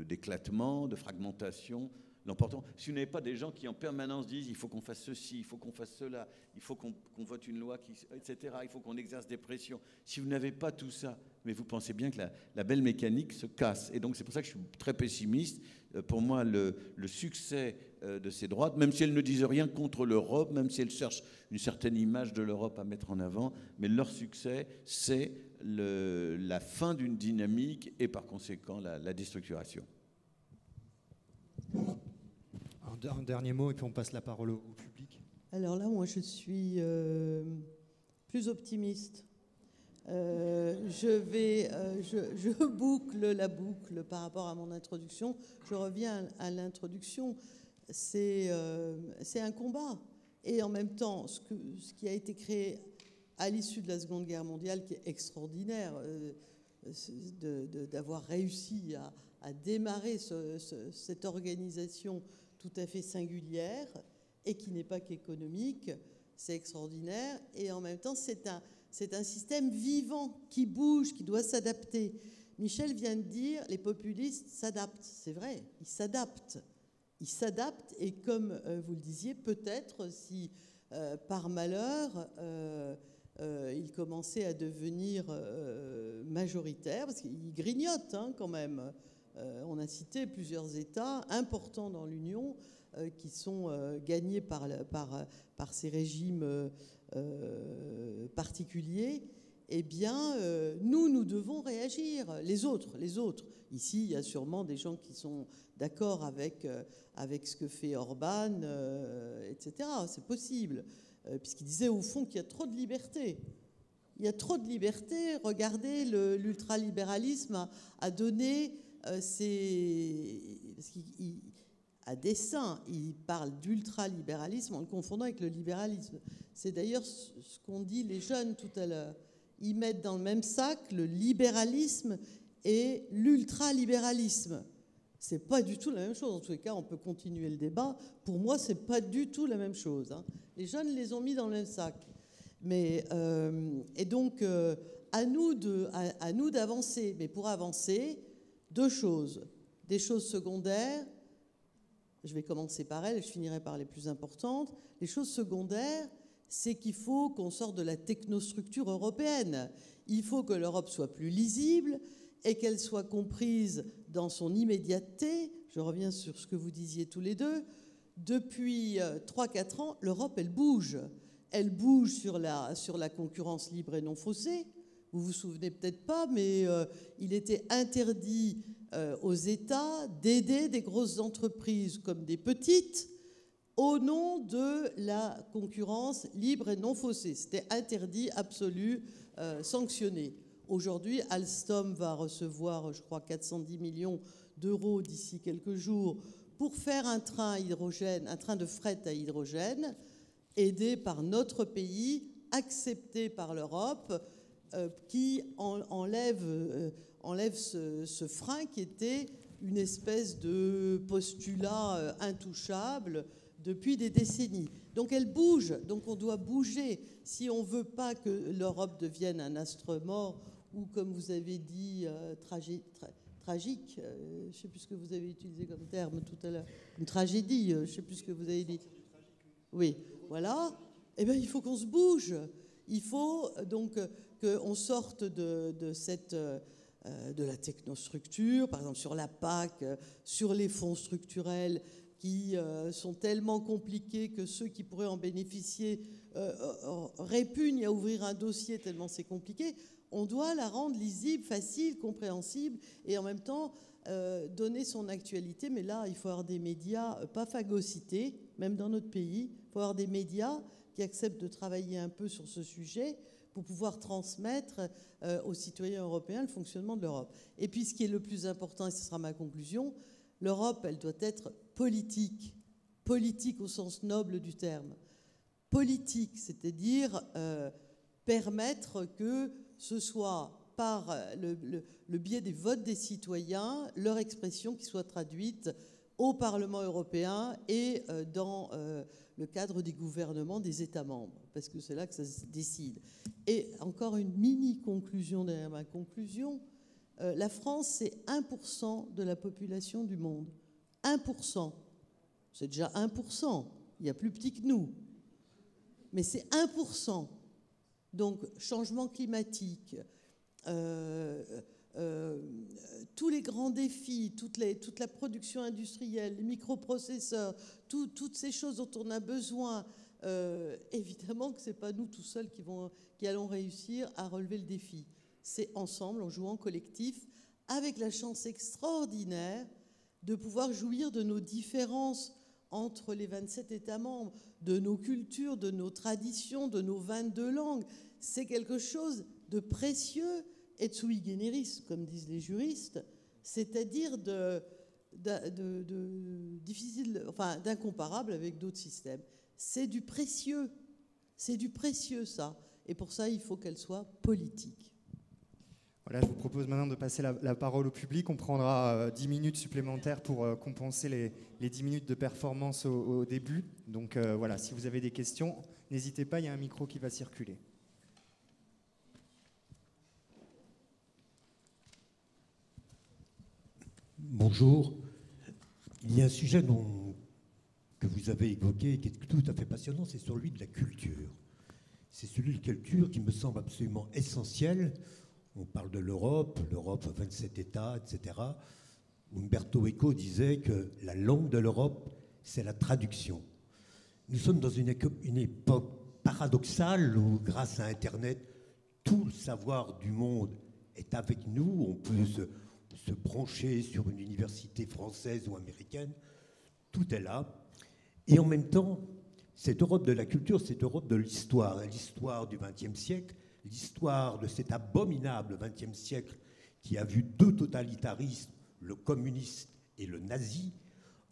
d'éclatement, de fragmentation l'emporteront. Si vous n'avez pas des gens qui en permanence disent il faut qu'on fasse ceci, il faut qu'on fasse cela, il faut qu'on vote une loi, etc., il faut qu'on exerce des pressions. Si vous n'avez pas tout ça, mais vous pensez bien que la belle mécanique se casse. Et donc c'est pour ça que je suis très pessimiste. Pour moi, le succès de ces droites, même si elles ne disent rien contre l'Europe, même si elles cherchent une certaine image de l'Europe à mettre en avant, mais leur succès, c'est la fin d'une dynamique et par conséquent la déstructuration. Un dernier mot et puis on passe la parole au public. Alors là, moi, je suis plus optimiste. Je boucle la boucle par rapport à mon introduction. Je reviens à l'introduction. C'est un combat. Et en même temps, ce qui a été créé à l'issue de la Seconde Guerre mondiale, qui est extraordinaire, d'avoir réussi à démarrer cette organisation tout à fait singulière et qui n'est pas qu'économique, c'est extraordinaire. Et en même temps, c'est un système vivant qui bouge, qui doit s'adapter. Michel vient de dire, les populistes s'adaptent. C'est vrai, ils s'adaptent. Ils s'adaptent et comme vous le disiez, peut-être si par malheur, ils commençaient à devenir majoritaires, parce qu'ils grignotent quand même. On a cité plusieurs États importants dans l'Union qui sont gagnés par ces régimes particuliers. Eh bien, nous devons réagir. Les autres. Ici, il y a sûrement des gens qui sont d'accord avec ce que fait Orban, etc. C'est possible. Puisqu'il disait, au fond, qu'il y a trop de liberté. Il y a trop de liberté. Regardez, l'ultralibéralisme a donné à dessein, il parle d'ultralibéralisme en le confondant avec le libéralisme. C'est d'ailleurs ce qu'ont dit les jeunes tout à l'heure. Ils mettent dans le même sac le libéralisme et l'ultralibéralisme. C'est pas du tout la même chose. En tous les cas, on peut continuer le débat. Pour moi, c'est pas du tout la même chose. Les jeunes les ont mis dans le même sac. Mais et donc à nous d'avancer. Mais pour avancer, deux choses. Des choses secondaires. Je vais commencer par elles et je finirai par les plus importantes. Les choses secondaires, c'est qu'il faut qu'on sorte de la technostructure européenne. Il faut que l'Europe soit plus lisible et qu'elle soit comprise dans son immédiateté. Je reviens sur ce que vous disiez tous les deux. Depuis 3-4 ans, l'Europe, elle bouge. Elle bouge sur la concurrence libre et non faussée. Vous vous souvenez peut-être pas, mais il était interdit aux États d'aider des grosses entreprises comme des petites au nom de la concurrence libre et non faussée. C'était interdit, absolu, sanctionné. Aujourd'hui, Alstom va recevoir, je crois, 410 millions d'euros d'ici quelques jours pour faire un train à hydrogène, un train de fret à hydrogène, aidé par notre pays, accepté par l'Europe, qui enlève ce frein qui était une espèce de postulat intouchable depuis des décennies. Donc elle bouge, donc on doit bouger. Si on ne veut pas que l'Europe devienne un astre mort ou, comme vous avez dit, tragique, je ne sais plus ce que vous avez utilisé comme terme tout à l'heure, une tragédie, je ne sais plus ce que vous avez dit. Oui, voilà. Eh bien, il faut qu'on se bouge. Il faut donc qu'on sorte de la technostructure, par exemple sur la PAC, sur les fonds structurels qui sont tellement compliqués que ceux qui pourraient en bénéficier répugnent à ouvrir un dossier tellement c'est compliqué. On doit la rendre lisible, facile, compréhensible et en même temps donner son actualité. Mais là, il faut avoir des médias pas phagocytés, même dans notre pays. Il faut avoir des médias qui acceptent de travailler un peu sur ce sujet pour pouvoir transmettre aux citoyens européens le fonctionnement de l'Europe. Et puis, ce qui est le plus important, et ce sera ma conclusion, l'Europe, elle doit être politique. Politique au sens noble du terme. Politique, c'est-à-dire permettre que ce soit par le biais des votes des citoyens, leur expression qui soit traduite au Parlement européen et dans le cadre des gouvernements des États membres, parce que c'est là que ça se décide. Et encore une mini-conclusion derrière ma conclusion, la France, c'est 1% de la population du monde. 1%. C'est déjà 1%. Il y a plus petit que nous. Mais c'est 1%. Donc, changement climatique, tous les grands défis, toute la production industrielle, les microprocesseurs, toutes ces choses dont on a besoin, évidemment que ce n'est pas nous tout seuls qui allons réussir à relever le défi. C'est ensemble, en jouant collectif, avec la chance extraordinaire de pouvoir jouir de nos différences entre les 27 États membres, de nos cultures, de nos traditions, de nos 22 langues. C'est quelque chose de précieux et de sui generis, comme disent les juristes, c'est-à-dire difficile, enfin d'incomparable avec d'autres systèmes. C'est du précieux ça. Et pour ça, il faut qu'elle soit politique. Voilà, je vous propose maintenant de passer la parole au public. On prendra 10 minutes supplémentaires pour compenser les 10 minutes de performance au début. Donc voilà, si vous avez des questions, n'hésitez pas, il y a un micro qui va circuler. Bonjour. Il y a un sujet que vous avez évoqué qui est tout à fait passionnant, c'est celui de la culture. C'est celui de la culture qui me semble absolument essentiel. On parle de l'Europe, 27 États, etc. Umberto Eco disait que la langue de l'Europe, c'est la traduction. Nous sommes dans une époque paradoxale où, grâce à Internet, tout le savoir du monde est avec nous. On peut se brancher sur une université française ou américaine. Tout est là. Et en même temps, cette Europe de la culture, cette Europe de l'histoire, l'histoire du XXe siècle, l'histoire de cet abominable XXe siècle qui a vu deux totalitarismes, le communiste et le nazi.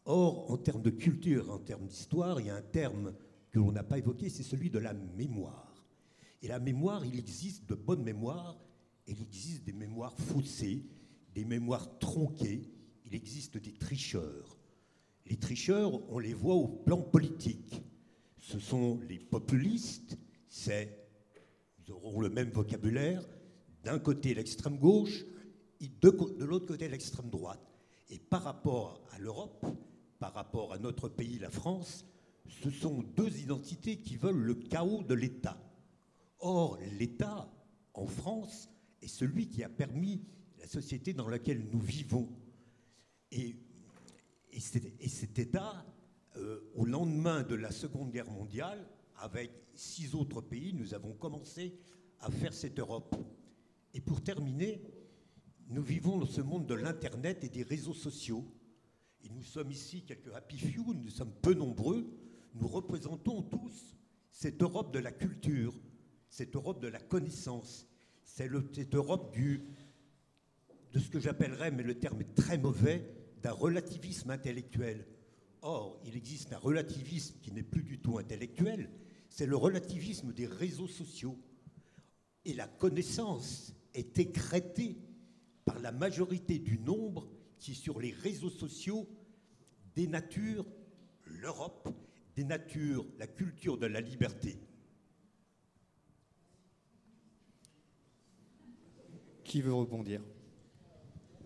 Or, en termes de culture, en termes d'histoire, il y a un terme que l'on n'a pas évoqué, c'est celui de la mémoire. Et la mémoire, il existe de bonnes mémoires, et il existe des mémoires faussées, des mémoires tronquées, il existe des tricheurs. Les tricheurs, on les voit au plan politique. Ce sont les populistes, ils auront le même vocabulaire, d'un côté l'extrême gauche, et de l'autre côté l'extrême droite. Et par rapport à l'Europe, par rapport à notre pays, la France, ce sont deux identités qui veulent le chaos de l'État. Or, l'État, en France, est celui qui a permis la société dans laquelle nous vivons. Et cet État, au lendemain de la Seconde Guerre mondiale, avec 6 autres pays, nous avons commencé à faire cette Europe. Et pour terminer, nous vivons dans ce monde de l'Internet et des réseaux sociaux. Et nous sommes ici quelques happy few, nous sommes peu nombreux. Nous représentons tous cette Europe de la culture, cette Europe de la connaissance, cette Europe de ce que j'appellerais, mais le terme est très mauvais, d'un relativisme intellectuel. Or, il existe un relativisme qui n'est plus du tout intellectuel, c'est le relativisme des réseaux sociaux. Et la connaissance est écrêtée par la majorité du nombre qui, sur les réseaux sociaux, dénature l'Europe, dénature la culture de la liberté. Qui veut rebondir ?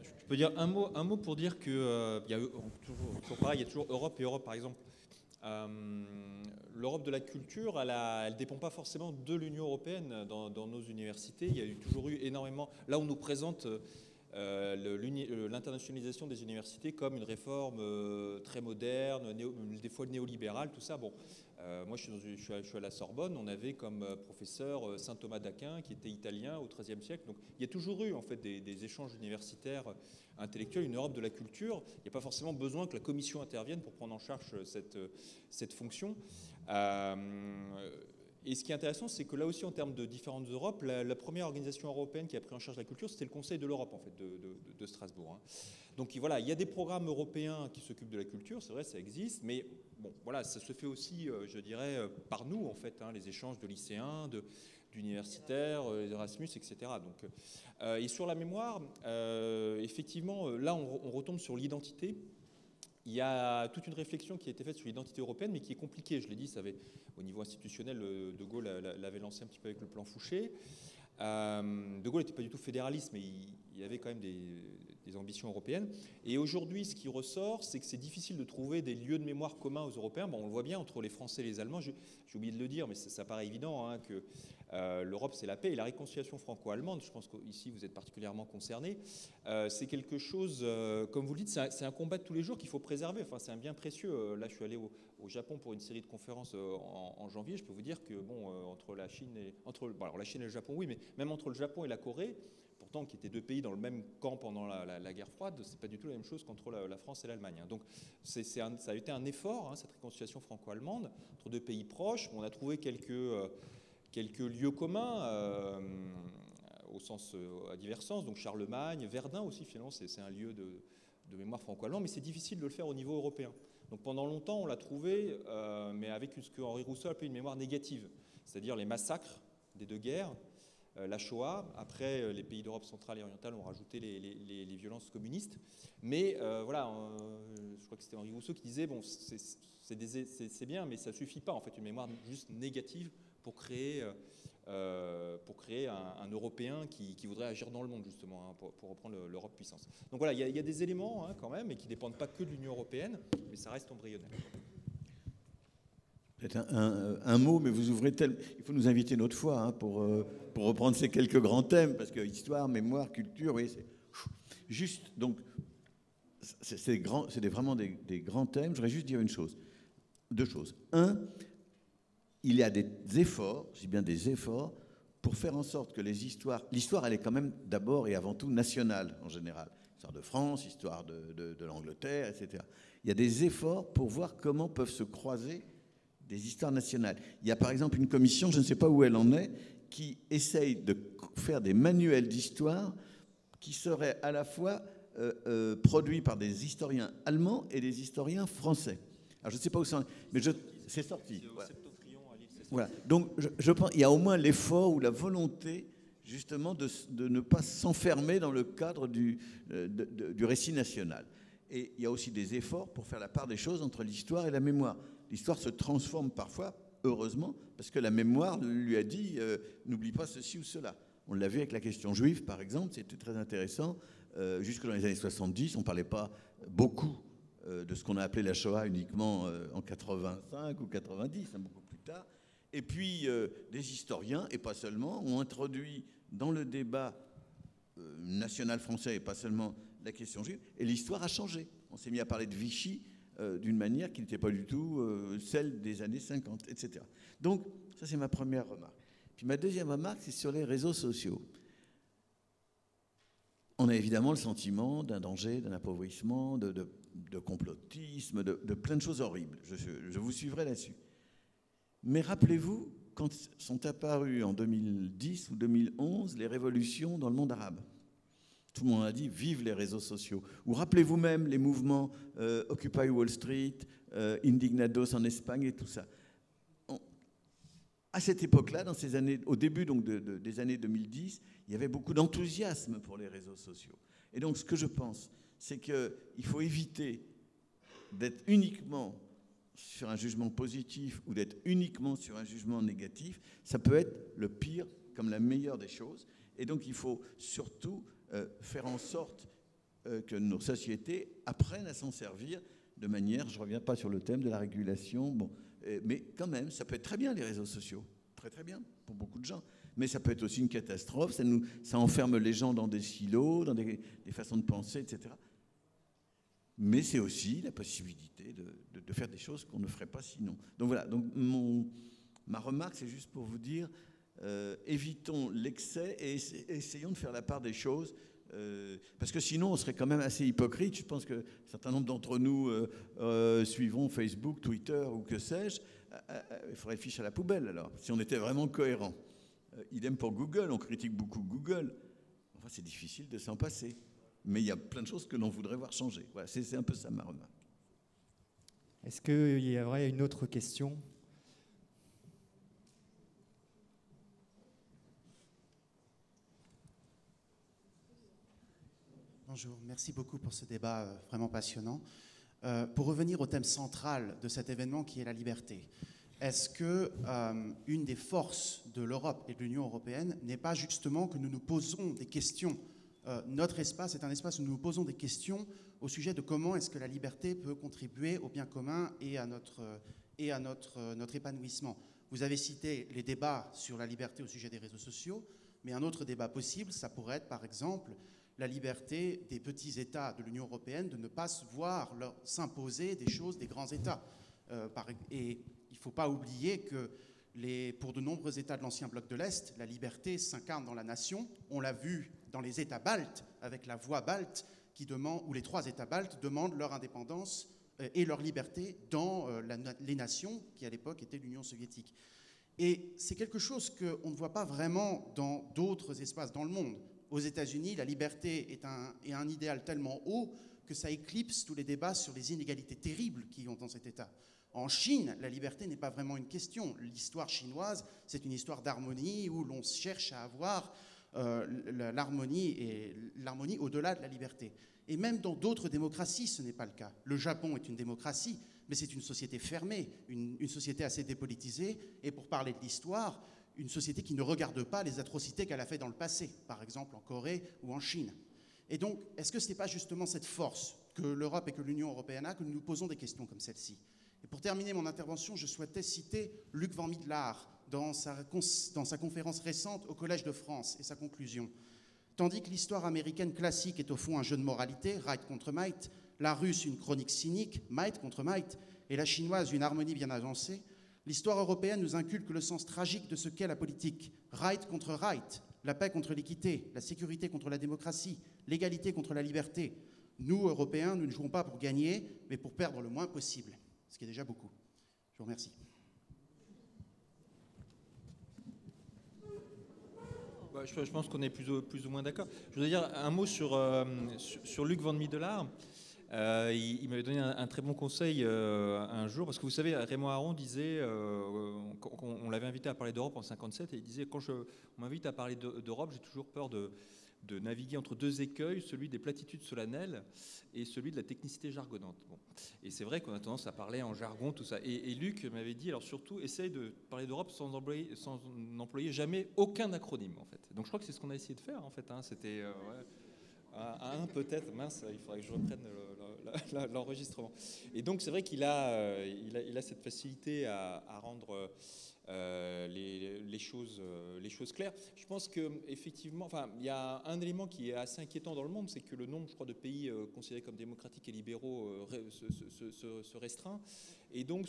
Je peux dire un mot pour dire que il y a toujours pareil, il y a toujours Europe et Europe, par exemple. L'Europe de la culture, elle ne dépend pas forcément de l'Union européenne dans nos universités. Il y a toujours eu énormément. Là, on nous présente l'internationalisation des universités comme une réforme très moderne, des fois néolibérale, tout ça. Bon, moi, je suis à la Sorbonne. On avait comme professeur saint Thomas d'Aquin, qui était italien au XIIIe siècle. Donc, il y a toujours eu en fait des échanges universitaires intellectuels, une Europe de la culture. Il n'y a pas forcément besoin que la Commission intervienne pour prendre en charge cette fonction. Et ce qui est intéressant, c'est que là aussi, en termes de différentes Europes, la première organisation européenne qui a pris en charge la culture, c'était le Conseil de l'Europe, en fait, de Strasbourg. Hein. Donc voilà, il y a des programmes européens qui s'occupent de la culture, c'est vrai, ça existe, mais bon, voilà, ça se fait aussi, je dirais, par nous, en fait, hein, les échanges de lycéens, d'universitaires, Erasmus, etc. Donc, et sur la mémoire, effectivement, là, on retombe sur l'identité. il y a toute une réflexion qui a été faite sur l'identité européenne, mais qui est compliquée. Je l'ai dit, au niveau institutionnel, De Gaulle l'avait lancé un petit peu avec le plan Fouché. De Gaulle n'était pas du tout fédéraliste, mais il avait quand même des ambitions européennes. Et aujourd'hui, ce qui ressort, c'est que c'est difficile de trouver des lieux de mémoire communs aux Européens. Bon, on le voit bien entre les Français et les Allemands. J'ai oublié de le dire, mais ça paraît évident, hein, que l'Europe, c'est la paix et la réconciliation franco-allemande. Je pense qu'ici, vous êtes particulièrement concernés. C'est quelque chose, comme vous le dites, c'est un combat de tous les jours qu'il faut préserver. Enfin, c'est un bien précieux. Là, je suis allé au Japon pour une série de conférences en janvier. Je peux vous dire que, entre la Chine et la Chine et le Japon, oui, mais même entre le Japon et la Corée, pourtant qui étaient deux pays dans le même camp pendant la guerre froide, c'est pas du tout la même chose qu'entre la France et l'Allemagne. Donc ça a été un effort, hein, cette réconciliation franco-allemande entre deux pays proches. On a trouvé quelques lieux communs au sens, à divers sens. Donc Charlemagne, Verdun aussi, finalement, c'est un lieu de mémoire franco-allemande, mais c'est difficile de le faire au niveau européen. Donc pendant longtemps, on l'a trouvé, mais avec ce que Henri Rousseau appelait une mémoire négative, c'est-à-dire les massacres des deux guerres, la Shoah. Après, les pays d'Europe centrale et orientale ont rajouté les violences communistes. Mais voilà, je crois que c'était Henri Rousseau qui disait, bon, c'est bien, mais ça ne suffit pas, en fait, une mémoire juste négative pour créer un Européen qui voudrait agir dans le monde, justement, hein, pour reprendre l'Europe puissance. Donc voilà, il y a des éléments, hein, quand même, et qui ne dépendent pas que de l'Union européenne, mais ça reste embryonnaire. Peut-être un mot, mais vous ouvrez tellement... Il faut nous inviter une autre fois, hein, pour reprendre ces quelques grands thèmes, parce que histoire, mémoire, culture, oui, c'est juste. Donc, c'est vraiment des grands thèmes. Je voudrais juste dire deux choses. Un, il y a des efforts, je dis bien des efforts, pour faire en sorte que l'histoire, elle est quand même d'abord et avant tout nationale, en général. Histoire de France, histoire de l'Angleterre, etc. Il y a des efforts pour voir comment peuvent se croiser des histoires nationales. Il y a par exemple une commission, je ne sais pas où elle en est, qui essaye de faire des manuels d'histoire qui seraient à la fois produits par des historiens allemands et des historiens français. Alors je ne sais pas où ça en est, mais c'est sorti. Voilà. Donc je pense qu'il y a au moins l'effort ou la volonté justement de ne pas s'enfermer dans le cadre du récit national. Et il y a aussi des efforts pour faire la part des choses entre l'histoire et la mémoire. L'histoire se transforme parfois, heureusement, parce que la mémoire lui a dit n'oublie pas ceci ou cela. On l'a vu avec la question juive, par exemple, c'était très intéressant. Jusque dans les années 70, on ne parlait pas beaucoup de ce qu'on a appelé la Shoah uniquement en 85 ou 90, hein, beaucoup plus tard. Et puis, des historiens, et pas seulement, ont introduit dans le débat national français, et pas seulement la question juive, et l'histoire a changé. On s'est mis à parler de Vichy d'une manière qui n'était pas du tout celle des années 50, etc. Donc, ça c'est ma première remarque. Puis ma deuxième remarque, c'est sur les réseaux sociaux. On a évidemment le sentiment d'un danger, d'un appauvrissement, de complotisme, de plein de choses horribles. Je vous suivrai là-dessus. Mais rappelez-vous, quand sont apparues en 2010 ou 2011 les révolutions dans le monde arabe. Tout le monde a dit « vive les réseaux sociaux ». Ou rappelez-vous même les mouvements Occupy Wall Street, Indignados en Espagne et tout ça. À cette époque-là, dans ces années, au début donc des années 2010, il y avait beaucoup d'enthousiasme pour les réseaux sociaux. Et donc ce que je pense, c'est qu'il faut éviter d'être uniquement sur un jugement positif ou d'être uniquement sur un jugement négatif. Ça peut être le pire comme la meilleure des choses. Et donc il faut surtout faire en sorte que nos sociétés apprennent à s'en servir de manière, je ne reviens pas sur le thème de la régulation, bon, mais quand même, ça peut être très bien les réseaux sociaux, très très bien pour beaucoup de gens, mais ça peut être aussi une catastrophe, ça enferme les gens dans des silos, dans des façons de penser, etc. Mais c'est aussi la possibilité de faire des choses qu'on ne ferait pas sinon. Donc voilà, donc ma remarque, c'est juste pour vous dire, évitons l'excès et essayons de faire la part des choses, parce que sinon on serait quand même assez hypocrite. Je pense que un certain nombre d'entre nous suivront Facebook, Twitter ou que sais-je. Il faudrait fiche à la poubelle alors, si on était vraiment cohérent. Idem pour Google, on critique beaucoup Google. Enfin, c'est difficile de s'en passer. Mais il y a plein de choses que l'on voudrait voir changer. Voilà, c'est un peu ça ma remarque. Est-ce qu'il y aurait une autre question ? Bonjour, merci beaucoup pour ce débat vraiment passionnant. Pour revenir au thème central de cet événement qui est la liberté, est-ce que une des forces de l'Europe et de l'Union européenne n'est pas justement que nous nous posons des questions? Notre espace est un espace où nous nous posons des questions au sujet de comment est-ce que la liberté peut contribuer au bien commun et à notre épanouissement. Vous avez cité les débats sur la liberté au sujet des réseaux sociaux, mais un autre débat possible, ça pourrait être par exemple la liberté des petits États de l'Union européenne de ne pas se voir s'imposer des choses des grands États. Et il ne faut pas oublier que pour de nombreux États de l'ancien bloc de l'Est, la liberté s'incarne dans la nation. On l'a vu dans les États baltes, avec la voie balte, où les 3 États baltes demandent leur indépendance et leur liberté dans les nations qui, à l'époque, étaient l'Union soviétique. Et c'est quelque chose qu'on ne voit pas vraiment dans d'autres espaces dans le monde. Aux États-Unis, la liberté est un idéal tellement haut que ça éclipse tous les débats sur les inégalités terribles qui ont dans cet État. En Chine, la liberté n'est pas vraiment une question. L'histoire chinoise, c'est une histoire d'harmonie où l'on cherche à avoir l'harmonie au-delà de la liberté. Et même dans d'autres démocraties, ce n'est pas le cas. Le Japon est une démocratie, mais c'est une société fermée, une société assez dépolitisée, et pour parler de l'histoire, une société qui ne regarde pas les atrocités qu'elle a fait dans le passé, par exemple en Corée ou en Chine. Et donc, est-ce que ce n'est pas justement cette force que l'Europe et que l'Union européenne a que nous nous posons des questions comme celle-ci? Et pour terminer mon intervention, je souhaitais citer Luc Van Middelaar dans sa conférence récente au Collège de France et sa conclusion. Tandis que l'histoire américaine classique est au fond un jeu de moralité, right contre might, la russe une chronique cynique, might contre might, et la chinoise une harmonie bien avancée, l'histoire européenne nous inculque le sens tragique de ce qu'est la politique, right contre right, la paix contre l'équité, la sécurité contre la démocratie, l'égalité contre la liberté. Nous, Européens, nous ne jouons pas pour gagner, mais pour perdre le moins possible, ce qui est déjà beaucoup. Je vous remercie. Je pense qu'on est plus ou moins d'accord. Je voudrais dire un mot sur Luc Van Middelaar. Il m'avait donné un très bon conseil un jour, parce que vous savez, Raymond Aron disait, on l'avait invité à parler d'Europe en 1957, et il disait, quand on m'invite à parler d'Europe, j'ai toujours peur de naviguer entre 2 écueils, celui des platitudes solennelles et celui de la technicité jargonnante. Bon. Et c'est vrai qu'on a tendance à parler en jargon, tout ça. Et Luc m'avait dit, alors surtout, essaye de parler d'Europe sans n'employer jamais aucun acronyme, en fait. Donc je crois que c'est ce qu'on a essayé de faire, en fait. Hein. C'était... peut-être, mince, il faudrait que je reprenne l'enregistrement. Et donc c'est vrai qu'il a cette facilité à rendre les choses claires. Je pense qu'effectivement, il y a un élément qui est assez inquiétant dans le monde, c'est que le nombre, je crois, de pays considérés comme démocratiques et libéraux se restreint. Et donc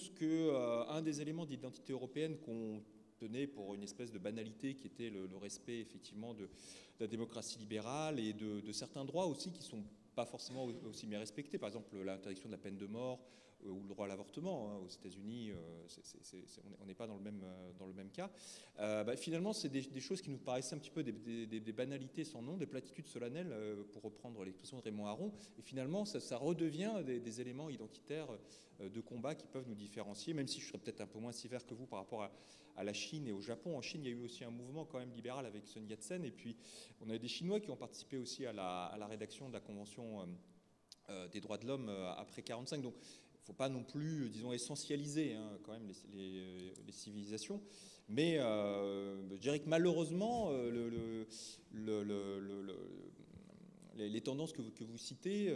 un des éléments d'identité européenne qu'on tenait pour une espèce de banalité qui était le respect effectivement de la démocratie libérale et de certains droits aussi qui ne sont pas forcément aussi bien respectés. Par exemple, l'interdiction de la peine de mort ou le droit à l'avortement. Hein, aux États-Unis, on n'est pas dans le même cas. Finalement, c'est des choses qui nous paraissaient un petit peu des banalités sans nom, des platitudes solennelles, pour reprendre l'expression de Raymond Aron. Et finalement, ça redevient des éléments identitaires de combat qui peuvent nous différencier, même si je serais peut-être un peu moins sévère que vous par rapport à la Chine et au Japon. En Chine, il y a eu aussi un mouvement quand même libéral avec Sun Yat-sen, et puis on a des Chinois qui ont participé aussi à la rédaction de la Convention des droits de l'homme après 1945. Donc, il ne faut pas non plus, disons, essentialiser quand même les civilisations. Mais je dirais que malheureusement, les tendances que vous citez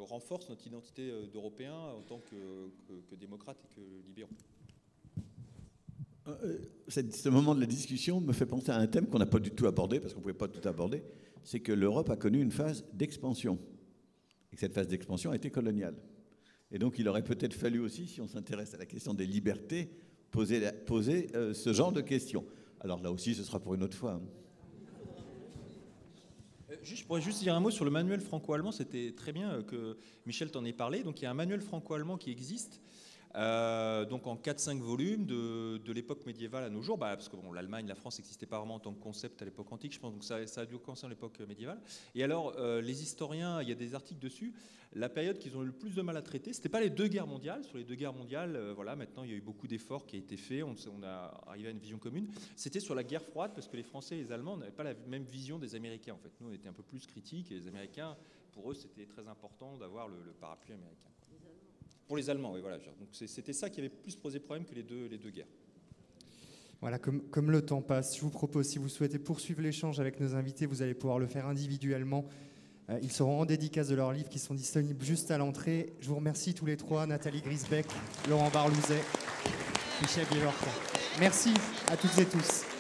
renforcent notre identité d'Européens en tant que démocrates et que libéraux. Ce moment de la discussion me fait penser à un thème qu'on n'a pas du tout abordé, parce qu'on ne pouvait pas tout aborder, c'est que l'Europe a connu une phase d'expansion. Et que cette phase d'expansion a été coloniale. Et donc il aurait peut-être fallu aussi, si on s'intéresse à la question des libertés, poser ce genre de questions. Alors là aussi, ce sera pour une autre fois. Je pourrais juste dire un mot sur le manuel franco-allemand. C'était très bien que Michel t'en ait parlé. Donc il y a un manuel franco-allemand qui existe, donc en 4-5 volumes de l'époque médiévale à nos jours, parce que l'Allemagne, la France n'existaient pas vraiment en tant que concept à l'époque antique, je pense, donc ça a dû commencer à l'époque médiévale. Et alors, les historiens, il y a des articles dessus, la période qu'ils ont eu le plus de mal à traiter, c'était pas les 2 guerres mondiales. Sur les 2 guerres mondiales, maintenant il y a eu beaucoup d'efforts qui ont été faits, on a arrivé à une vision commune. C'était sur la guerre froide, parce que les Français et les Allemands n'avaient pas la même vision des Américains, en fait. Nous, on était un peu plus critiques, et les Américains, pour eux, c'était très important d'avoir le parapluie américain. Pour les Allemands, oui, voilà. Donc c'était ça qui avait plus posé problème que les deux guerres. Voilà, comme le temps passe, je vous propose, si vous souhaitez poursuivre l'échange avec nos invités, vous allez pouvoir le faire individuellement. Ils seront en dédicace de leurs livres qui sont disponibles juste à l'entrée. Je vous remercie tous les trois, Nathalie Grisbeck, Laurent Barlouzet, Michel Guillertin. Merci à toutes et tous.